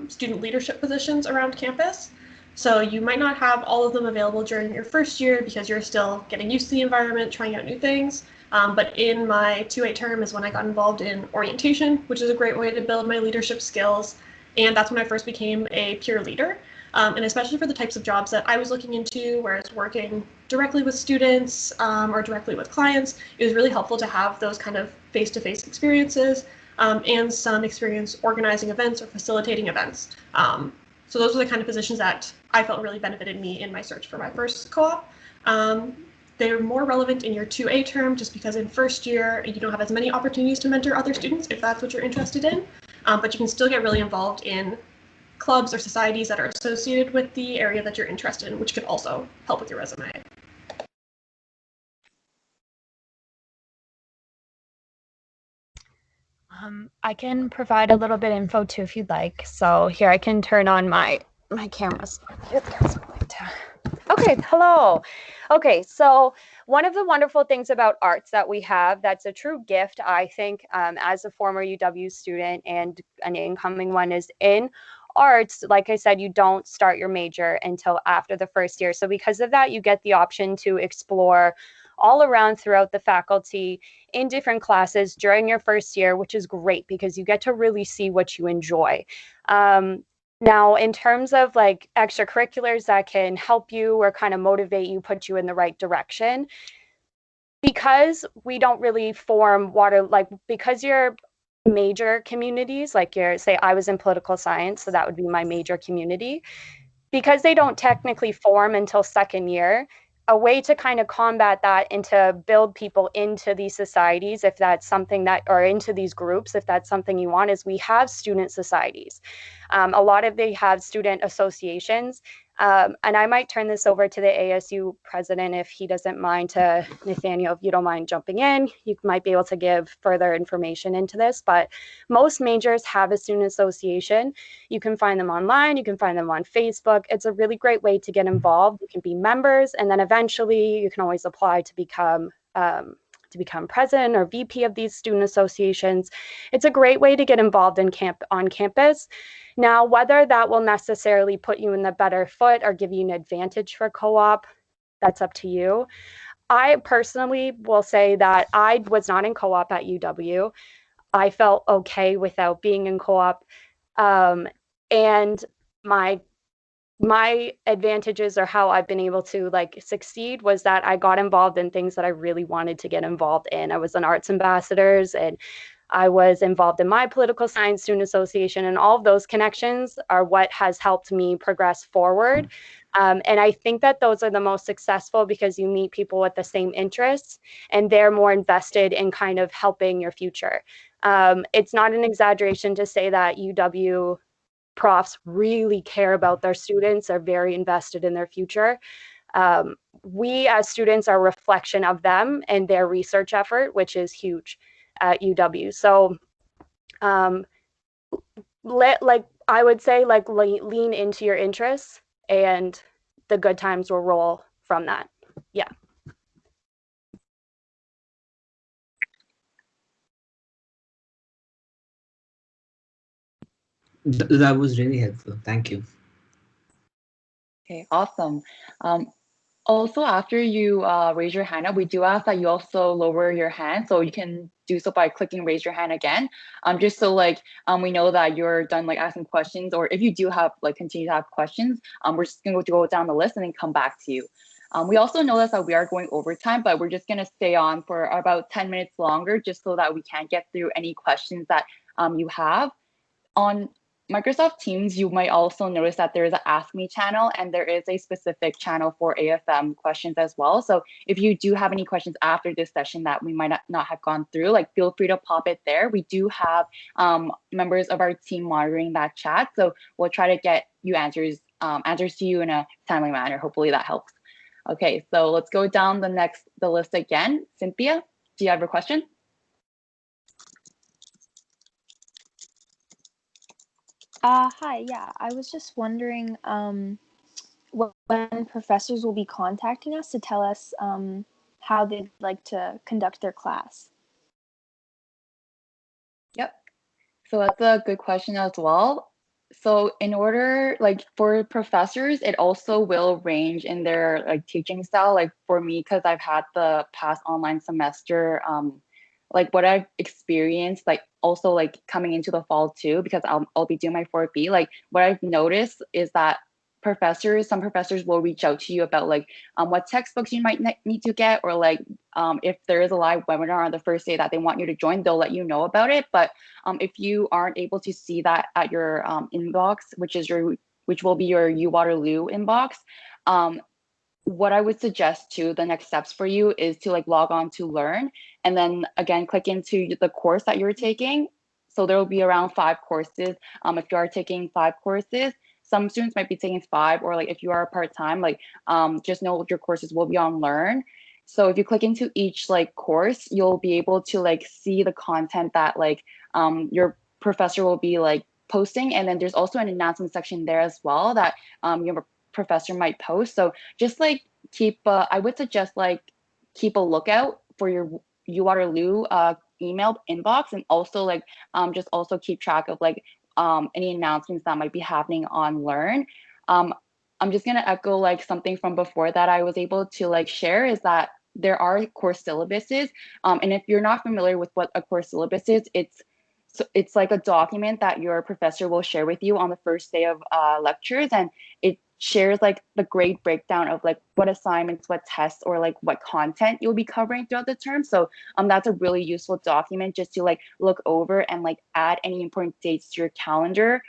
student leadership positions around campus. So you might not have all of them available during your first year because you're still getting used to the environment, trying out new things. But in my 2A term is when I got involved in orientation, which is a great way to build my leadership skills. And that's when I first became a peer leader. And especially for the types of jobs that I was looking into, whereas working directly with students or directly with clients, it was really helpful to have those kind of face-to-face experiences and some experience organizing events or facilitating events. So those are the kind of positions that I felt really benefited me in my search for my first co-op. They're more relevant in your 2A term just because in first year you don't have as many opportunities to mentor other students if that's what you're interested in, but you can still get really involved in clubs or societies that are associated with the area that you're interested in, which could also help with your resume. I can provide a little bit of info too if you'd like. So here I can turn on my cameras. Okay, hello. Okay, so one of the wonderful things about arts that we have that's a true gift, I think, as a former UW student and an incoming one, is in arts, like I said, you don't start your major until after the first year. So because of that, you get the option to explore all around throughout the faculty in different classes during your first year, which is great because you get to really see what you enjoy. Now, in terms of like extracurriculars that can help you or kind of motivate you, put you in the right direction, because we don't really form because you're major communities, like say I was in political science, so that would be my major community, because they don't technically form until second year. A way to kind of combat that and to build people into these societies, if that's something that, or into these groups, if that's something you want, is we have student societies. They have student associations. And I might turn this over to the ASU president if he doesn't mind, to Nathaniel, if you don't mind jumping in. You might be able to give further information into this, but most majors have a student association. You can find them online, you can find them on Facebook. It's a really great way to get involved. You can be members, and then eventually you can always apply to become president or VP of these student associations. It's a great way to get involved on campus. Now, whether that will necessarily put you in the better foot or give you an advantage for co-op, that's up to you. I personally will say that I was not in co-op at UW. I felt okay without being in co-op. And my advantages, or how I've been able to succeed, was that I got involved in things that I really wanted to get involved in. I was an arts ambassadors, and I was involved in my political science student association, and all of those connections are what has helped me progress forward. And I think that those are the most successful because you meet people with the same interests and they're more invested in kind of helping your future. It's not an exaggeration to say that UW profs really care about their students, are very invested in their future. We as students are a reflection of them and their research effort, which is huge at UW. So I would say lean into your interests, and the good times will roll from that. Yeah. That was really helpful. Thank you. Okay, awesome. Also, after you raise your hand up, we do ask that you also lower your hand. So you can do so by clicking raise your hand again. Just so we know that you're done asking questions, or if you do have continue to have questions, we're just gonna go down the list and then come back to you. We also notice that we are going over time, but we're just gonna stay on for about 10 minutes longer, just so that we can get through any questions that you have. On Microsoft Teams, you might also notice that there is an Ask Me channel, and there is a specific channel for AFM questions as well. So if you do have any questions after this session that we might not have gone through, feel free to pop it there. We do have members of our team monitoring that chat, so we'll try to get you answers to you in a timely manner. Hopefully that helps. Okay, so let's go down the list again. Cynthia, do you have a question? Hi, yeah, I was just wondering when professors will be contacting us to tell us how they'd like to conduct their class. Yep. So that's a good question as well. So in order, for professors, it also will range in their teaching style. For me, because I've had the past online semester, what I've experienced, also coming into the fall too, because I'll be doing my 4B. What I've noticed is that some professors will reach out to you about what textbooks you might need to get, or if there is a live webinar on the first day that they want you to join, they'll let you know about it. But if you aren't able to see that at your inbox, which will be your U Waterloo inbox, what I would suggest too, the next steps for you is to log on to Learn, and then again click into the course that you're taking. So there will be around 5 courses. If you are taking 5 courses, some students might be taking 5, or if you are part-time, just know your courses will be on Learn. So if you click into each course, you'll be able to see the content that your professor will be posting, and then there's also an announcement section there as well that your professor might post. So just keep I would suggest keep a lookout for your U Waterloo email inbox, and also just also keep track of any announcements that might be happening on Learn. I'm just gonna echo something from before that I was able to share, is that there are course syllabuses, and if you're not familiar with what a course syllabus is, it's like a document that your professor will share with you on the first day of lectures, and it shares the grade breakdown of what assignments, what tests, or what content you'll be covering throughout the term. So that's a really useful document just to look over and add any important dates to your calendar.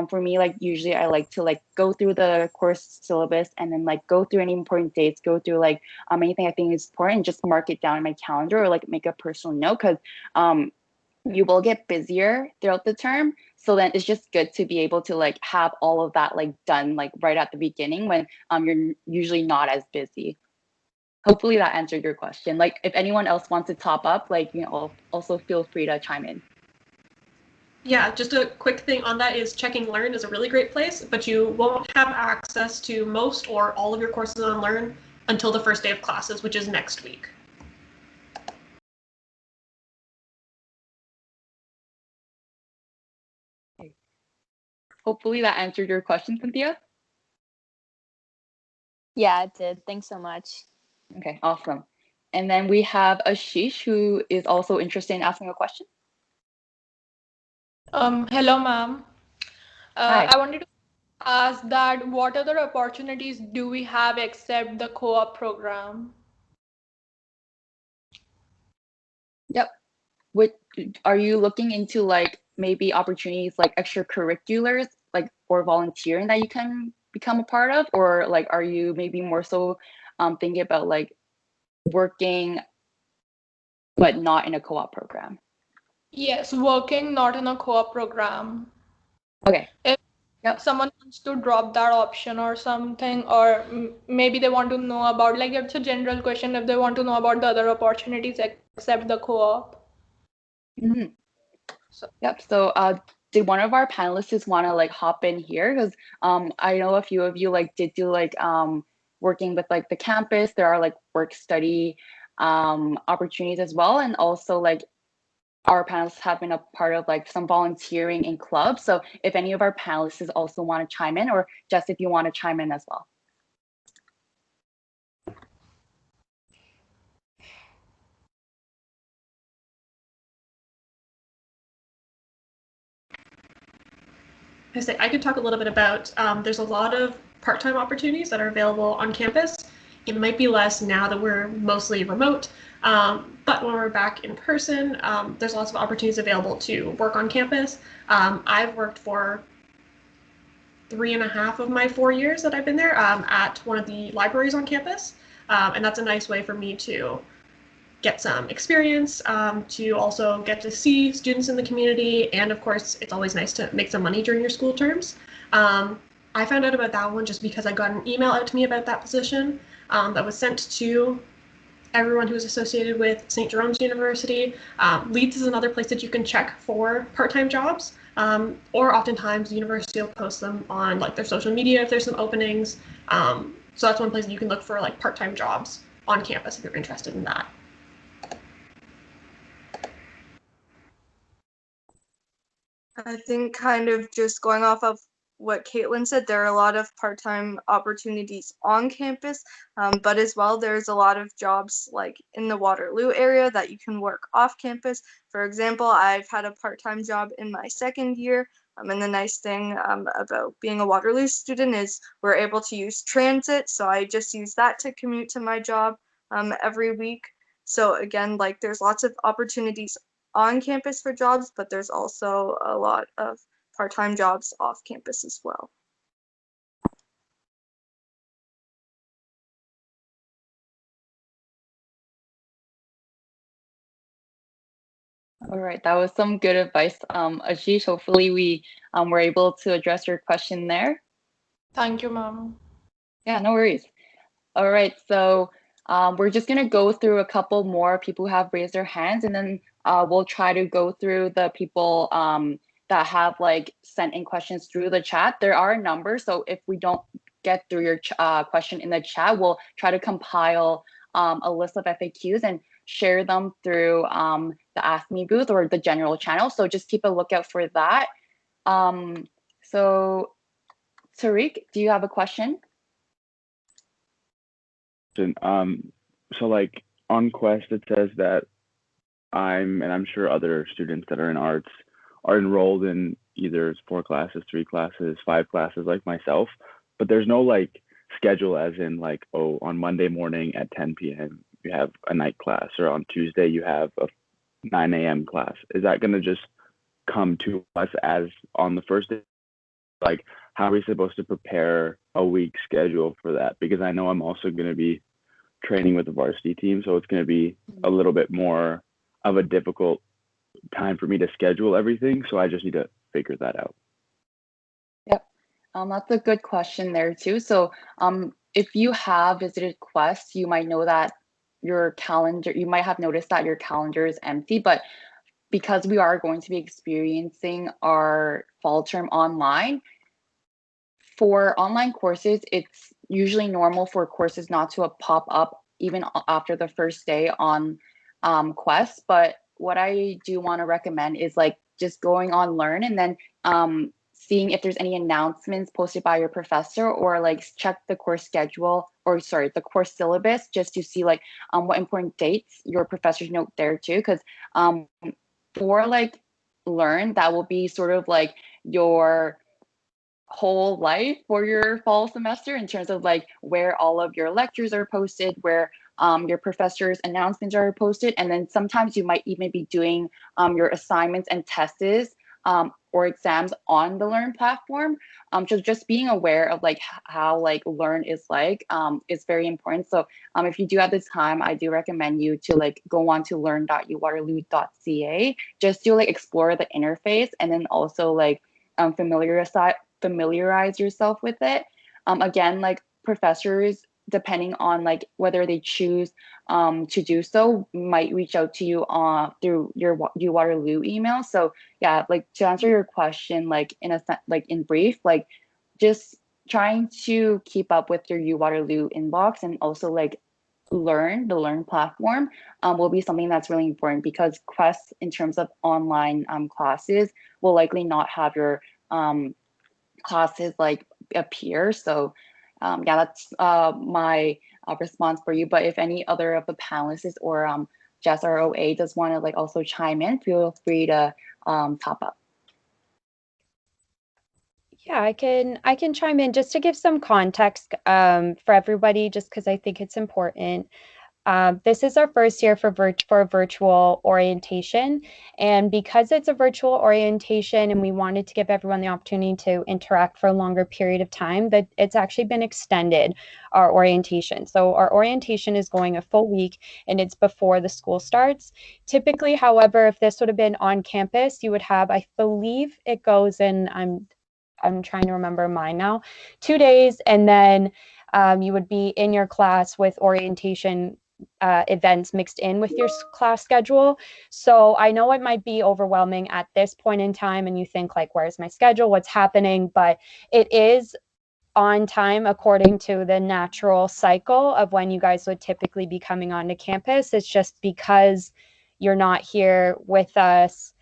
For me, usually I like to go through the course syllabus, and then go through any important dates, go through anything I think is important, and just mark it down in my calendar, or make a personal note, because you will get busier throughout the term. So then it's just good to be able to like have all of that like done like right at the beginning when you're usually not as busy. Hopefully that answered your question. Like if anyone else wants to top up, like, you know, also feel free to chime in. Yeah, just a quick thing on that is Checking Learn is a really great place, but you won't have access to most or all of your courses on Learn until the first day of classes, which is next week. Hopefully that answered your question, Cynthia. Yeah, it did. Thanks so much. Okay, awesome. And then we have Ashish, who is also interested in asking a question. Hello, ma'am. Hi. I wanted to ask that what other opportunities do we have except the co-op program? Yep. What are you looking into, like maybe opportunities like extracurriculars, like or volunteering that you can become a part of, or like are you maybe more so thinking about like working but not in a co-op program? Yes, working not in a co-op program. Okay. If Yep. someone wants to drop that option or something, or maybe they want to know about, like, it's a general question, if they want to know about the other opportunities except the co-op. Mm-hmm. So. Yep. So did one of our panelists want to like hop in here? Because I know a few of you like did do like working with like the campus. There are like work study opportunities as well. And also like our panelists have been a part of like some volunteering in clubs. So if any of our panelists also want to chime in, or just if you want to chime in as well. I could talk a little bit about, there's a lot of part-time opportunities that are available on campus. It might be less now that we're mostly remote, but when we're back in person, there's lots of opportunities available to work on campus. I've worked for 3.5 of my 4 years that I've been there at one of the libraries on campus, and that's a nice way for me to get some experience, to also get to see students in the community, and of course it's always nice to make some money during your school terms. I found out about that one just because I got an email out to me about that position that was sent to everyone who's associated with St. Jerome's University. Leeds is another place that you can check for part-time jobs, or oftentimes the university will post them on like their social media if there's some openings. So that's one place that you can look for like part-time jobs on campus if you're interested in that. I think kind of just going off of what Katelin said, there are a lot of part-time opportunities on campus, but as well there's a lot of jobs like in the Waterloo area that you can work off campus. For example, I've had a part-time job in my second year, and the nice thing about being a Waterloo student is we're able to use transit, so I just use that to commute to my job every week. So again, like there's lots of opportunities on campus for jobs, but there's also a lot of part-time jobs off campus as well. All right, that was some good advice, Ashish. Hopefully we were able to address your question there. Thank you, ma'am. Yeah, no worries. All right, so we're just gonna go through a couple more people who have raised their hands, and then we'll try to go through the people that have like sent in questions through the chat. There are a number, so if we don't get through your question in the chat, we'll try to compile a list of FAQs and share them through the Ask Me booth or the general channel. So just keep a lookout for that. So Tariq, do you have a question? So like on Quest, it says that and I'm sure other students that are in arts are enrolled in either 4 classes, 3 classes, 5 classes like myself, but there's no like schedule as in like, oh, on Monday morning at 10 p.m. you have a night class, or on Tuesday you have a 9 a.m. class. Is that going to just come to us as on the first day? Like, how are we supposed to prepare a week schedule for that? Because I know I'm also going to be training with the varsity team, so it's going to be a little bit more of a difficult time for me to schedule everything. So I just need to figure that out. Yep. That's a good question there too. So if you have visited Quest, you might know that you might have noticed that your calendar is empty, but because we are going to be experiencing our fall term online, for online courses, it's usually normal for courses not to pop up even after the first day on Quest. But what I do want to recommend is like just going on Learn and then seeing if there's any announcements posted by your professor, or like check the course schedule, or sorry, the course syllabus, just to see like what important dates your professors note there too. Because for like Learn, that will be sort of like your whole life for your fall semester in terms of like where all of your lectures are posted, where your professors' announcements are posted, and then sometimes you might even be doing your assignments and tests or exams on the Learn platform. So just being aware of like how like Learn is very important. So if you do have the time, I do recommend you to like go on to learn.uwaterloo.ca just to like explore the interface, and then also like familiarize yourself with it. Again, like professors, depending on like whether they choose to do so, might reach out to you through your UWaterloo email. So yeah, like to answer your question, like in brief, like just trying to keep up with your UWaterloo inbox, and also like the Learn platform will be something that's really important, because Quest in terms of online classes will likely not have your classes like appear. So yeah, that's my response for you. But if any other of the panelists or Jess or OA does want to like also chime in, feel free to top up. Yeah, I can chime in just to give some context for everybody, just because I think it's important. This is our first year for virtual orientation, and because it's a virtual orientation and we wanted to give everyone the opportunity to interact for a longer period of time, that it's actually been extended, our orientation. So our orientation is going a full week, and it's before the school starts. Typically, however, if this would have been on campus, you would have, I believe it goes in, I'm trying to remember mine now, 2 days, and then you would be in your class with orientation events mixed in with your class schedule. So I know it might be overwhelming at this point in time, and you think like, where's my schedule? What's happening? But it is on time according to the natural cycle of when you guys would typically be coming onto campus. It's just because you're not here with us.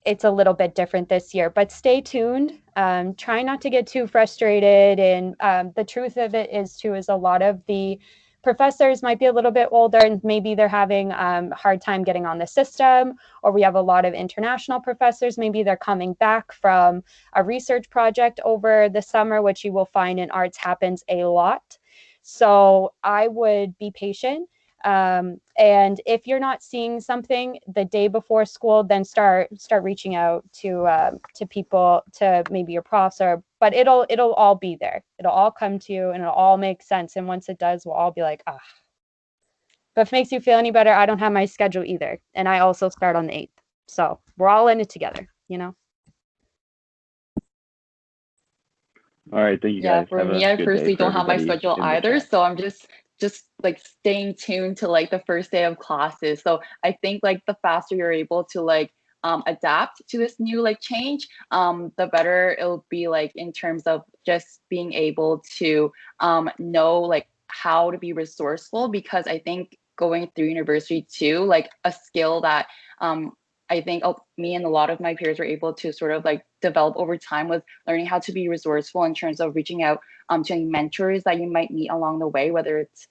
It's a little bit different this year, but stay tuned. Try not to get too frustrated. And the truth of it is a lot of the professors might be a little bit older, and maybe they're having a hard time getting on the system, or we have a lot of international professors. Maybe they're coming back from a research project over the summer, which you will find in arts happens a lot. So I would be patient. And if you're not seeing something the day before school, then start reaching out to people, to maybe your profs, but it'll all be there. It'll all come to you, and it'll all make sense. And once it does, we'll all be like, ah. But if it makes you feel any better, I don't have my schedule either, and I also start on the 8th. So we're all in it together, you know. All right, thank you guys. Yeah, for me, I personally don't have my schedule either, so I'm just like staying tuned to like the first day of classes. So I think like the faster you're able to like adapt to this new like change, the better it'll be, like in terms of just being able to know like how to be resourceful. Because I think going through university too, like a skill that I think me and a lot of my peers were able to sort of like develop over time was learning how to be resourceful in terms of reaching out to any mentors that you might meet along the way, whether it's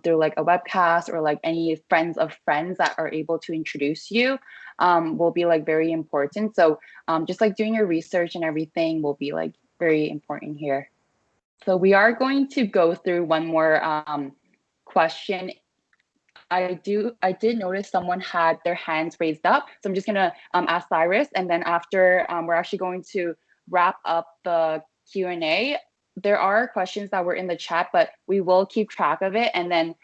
through like a webcast or like any friends of friends that are able to introduce you, will be like very important. So just like doing your research and everything will be like very important here. So we are going to go through one more question. I did notice someone had their hands raised up. So I'm just gonna ask Cyrus, and then after we're actually going to wrap up the Q&A. There are questions that were in the chat, but we will keep track of it. And then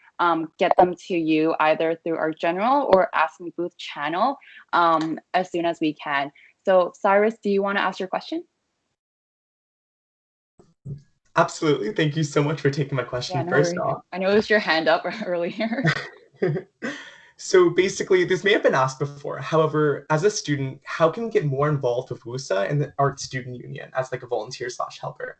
get them to you either through our general or Ask Me Booth channel as soon as we can. So Cyrus, do you want to ask your question? Absolutely. Thank you so much for taking my question Yeah, no first worries. off. I noticed your hand up earlier. So basically, this may have been asked before. However, as a student, how can we get more involved with WUSA and the Art Student Union as like a volunteer/helper?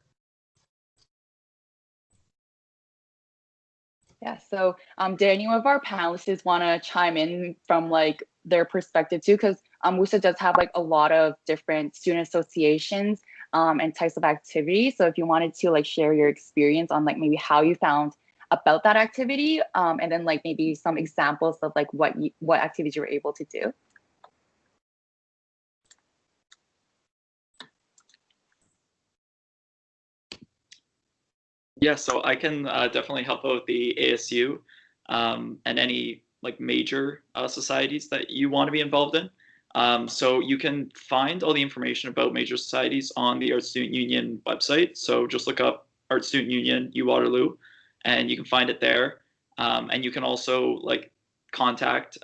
Yeah, so did any of our panelists want to chime in from like their perspective too? Because WUSA does have like a lot of different student associations and types of activities. So if you wanted to like share your experience on like maybe how you found about that activity, and then like maybe some examples of like what activities you were able to do. Yeah, so I can definitely help out with the ASU and any like major societies that you want to be involved in. So you can find all the information about major societies on the Art Student Union website. So just look up Art Student Union U Waterloo, and you can find it there. And you can also like contact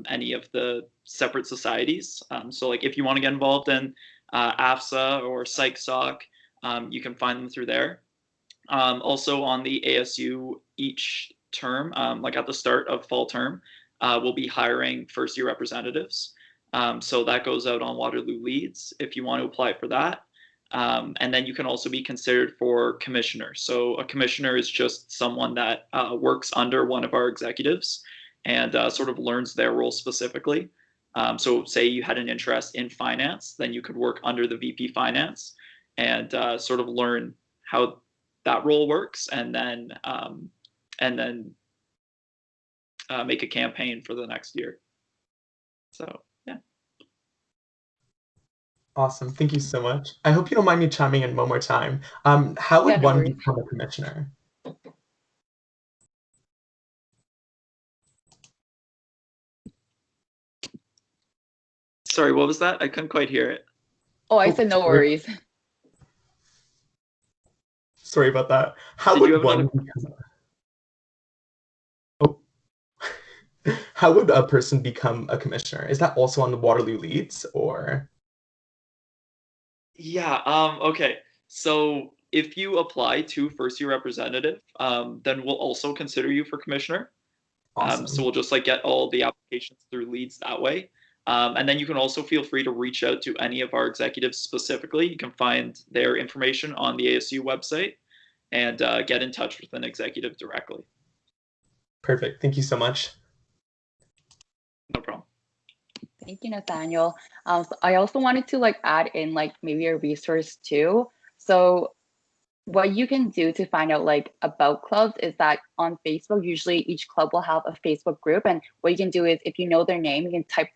any of the separate societies. So like if you want to get involved in AFSA or PsychSoc, you can find them through there. Also on the ASU each term, like at the start of fall term, we'll be hiring first year representatives. So that goes out on Waterloo Leads if you want to apply for that. And then you can also be considered for commissioner. So a commissioner is just someone that works under one of our executives and sort of learns their role specifically. So say you had an interest in finance, then you could work under the VP Finance and sort of learn how that role works, and then make a campaign for the next year. So yeah. Awesome. Thank you so much. I hope you don't mind me chiming in one more time. How would Yeah, no one worries. become a commissioner? Sorry, what was that? I couldn't quite hear it. Oh, I said no worries. Sorry about that. How Did you would have another? one become? Oh, how would a person become a commissioner? Is that also on the Waterloo Leads or? Yeah. Okay. So if you apply to first year representative, then we'll also consider you for commissioner. Awesome. So we'll just like get all the applications through Leads that way. And then you can also feel free to reach out to any of our executives specifically. You can find their information on the ASU website and get in touch with an executive directly. Perfect. Thank you so much. No problem. Thank you, Nathaniel. So I also wanted to like add in like maybe a resource too. So what you can do to find out like about clubs is that on Facebook, usually each club will have a Facebook group, and what you can do is if you know their name, you can type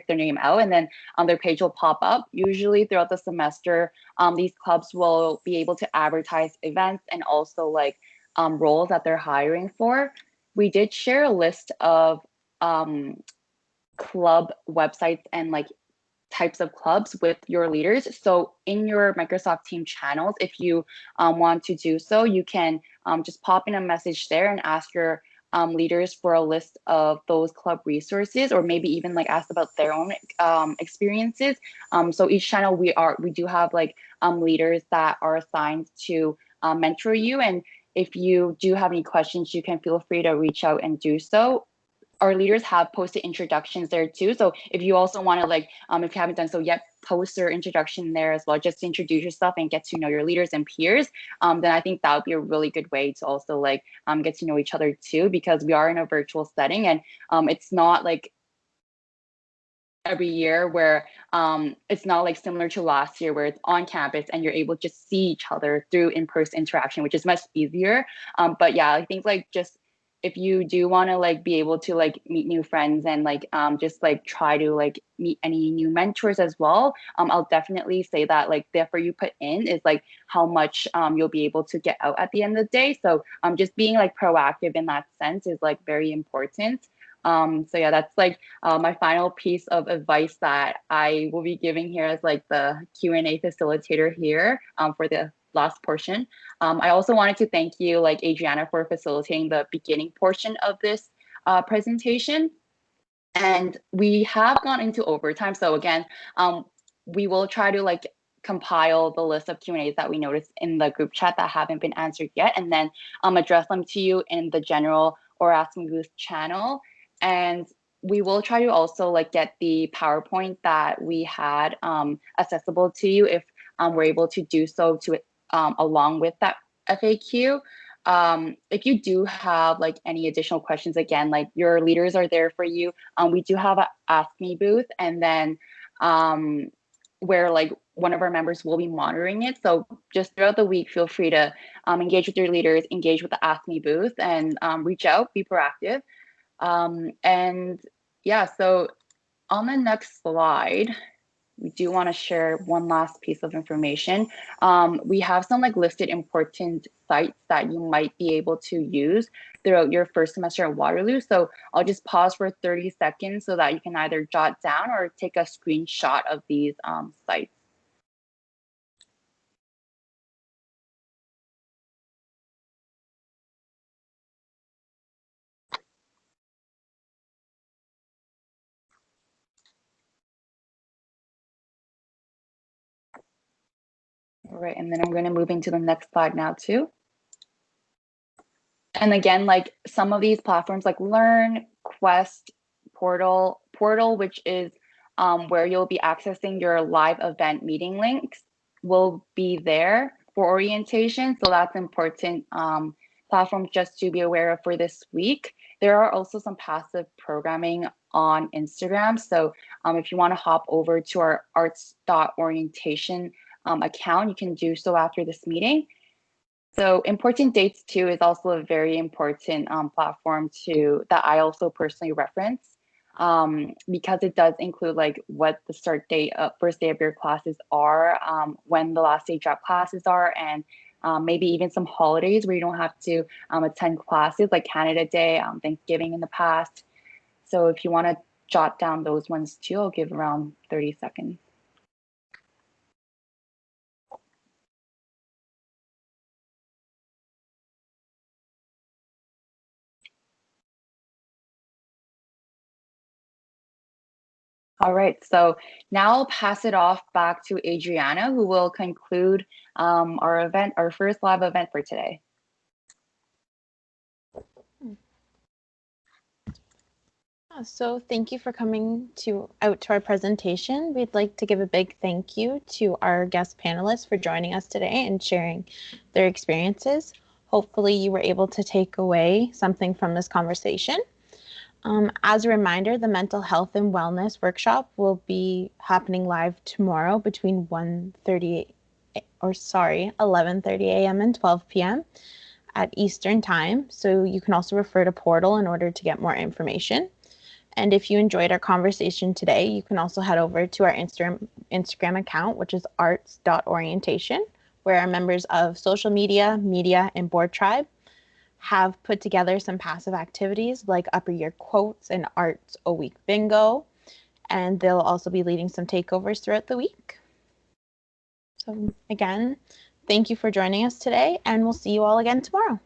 their name out, and then on their page will pop up. Usually throughout the semester, these clubs will be able to advertise events and also like roles that they're hiring for. We did share a list of club websites and like types of clubs with your leaders. So in your Microsoft Team channels, if you want to do so, you can just pop in a message there and ask your leaders for a list of those club resources, or maybe even like ask about their own experiences. So each channel we do have like leaders that are assigned to mentor you. And if you do have any questions, you can feel free to reach out and do so. Our leaders have posted introductions there too. So if you also want to like, if you haven't done so yet, post your introduction there as well, just to introduce yourself and get to know your leaders and peers. Then I think that would be a really good way to also like get to know each other too, because we are in a virtual setting, and it's not like every year where it's not like similar to last year where it's on campus and you're able to just see each other through in-person interaction, which is much easier. But yeah, I think like just if you do want to like be able to like meet new friends and like just like try to like meet any new mentors as well, I'll definitely say that like the effort you put in is like how much you'll be able to get out at the end of the day. So just being like proactive in that sense is like very important. So yeah, that's like my final piece of advice that I will be giving here as like the Q&A facilitator here for the last portion. I also wanted to thank you, like Adriana, for facilitating the beginning portion of this presentation. And we have gone into overtime. So again, we will try to like compile the list of Q&As that we noticed in the group chat that haven't been answered yet, and then address them to you in the general or Ask Me Booth channel. And we will try to also like get the PowerPoint that we had accessible to you if we're able to do so to along with that FAQ. If you do have like any additional questions, again, like your leaders are there for you. We do have a Ask Me booth, and then where like one of our members will be monitoring it. So just throughout the week, feel free to engage with your leaders, engage with the Ask Me booth, and reach out, be proactive. And yeah, so on the next slide, we do want to share one last piece of information. We have some like listed important sites that you might be able to use throughout your first semester at Waterloo. So I'll just pause for 30 seconds so that you can either jot down or take a screenshot of these sites. All right, and then I'm going to move into the next slide now too. And again, like some of these platforms like Learn, Quest, Portal, which is where you'll be accessing your live event meeting links, will be there for orientation. So that's important platform just to be aware of for this week. There are also some passive programming on Instagram. So if you want to hop over to our arts.orientation account, you can do so after this meeting. So important dates too is also a very important platform that I also personally reference because it does include like what the start date of first day of your classes are, when the last day drop classes are, and maybe even some holidays where you don't have to attend classes like Canada Day, Thanksgiving in the past. So if you want to jot down those ones too, I'll give around 30 seconds. All right, so now I'll pass it off back to Adriana, who will conclude our first live event for today. So thank you for coming out to our presentation. We'd like to give a big thank you to our guest panelists for joining us today and sharing their experiences. Hopefully you were able to take away something from this conversation. As a reminder, the Mental Health and Wellness Workshop will be happening live tomorrow between 11:30 a.m. and 12 p.m. at Eastern Time. So you can also refer to Portal in order to get more information. And if you enjoyed our conversation today, you can also head over to our Instagram account, which is arts.orientation, where our members of social media, and board tribe have put together some passive activities like upper year quotes and arts a week bingo. And they'll also be leading some takeovers throughout the week. So again, thank you for joining us today, and we'll see you all again tomorrow.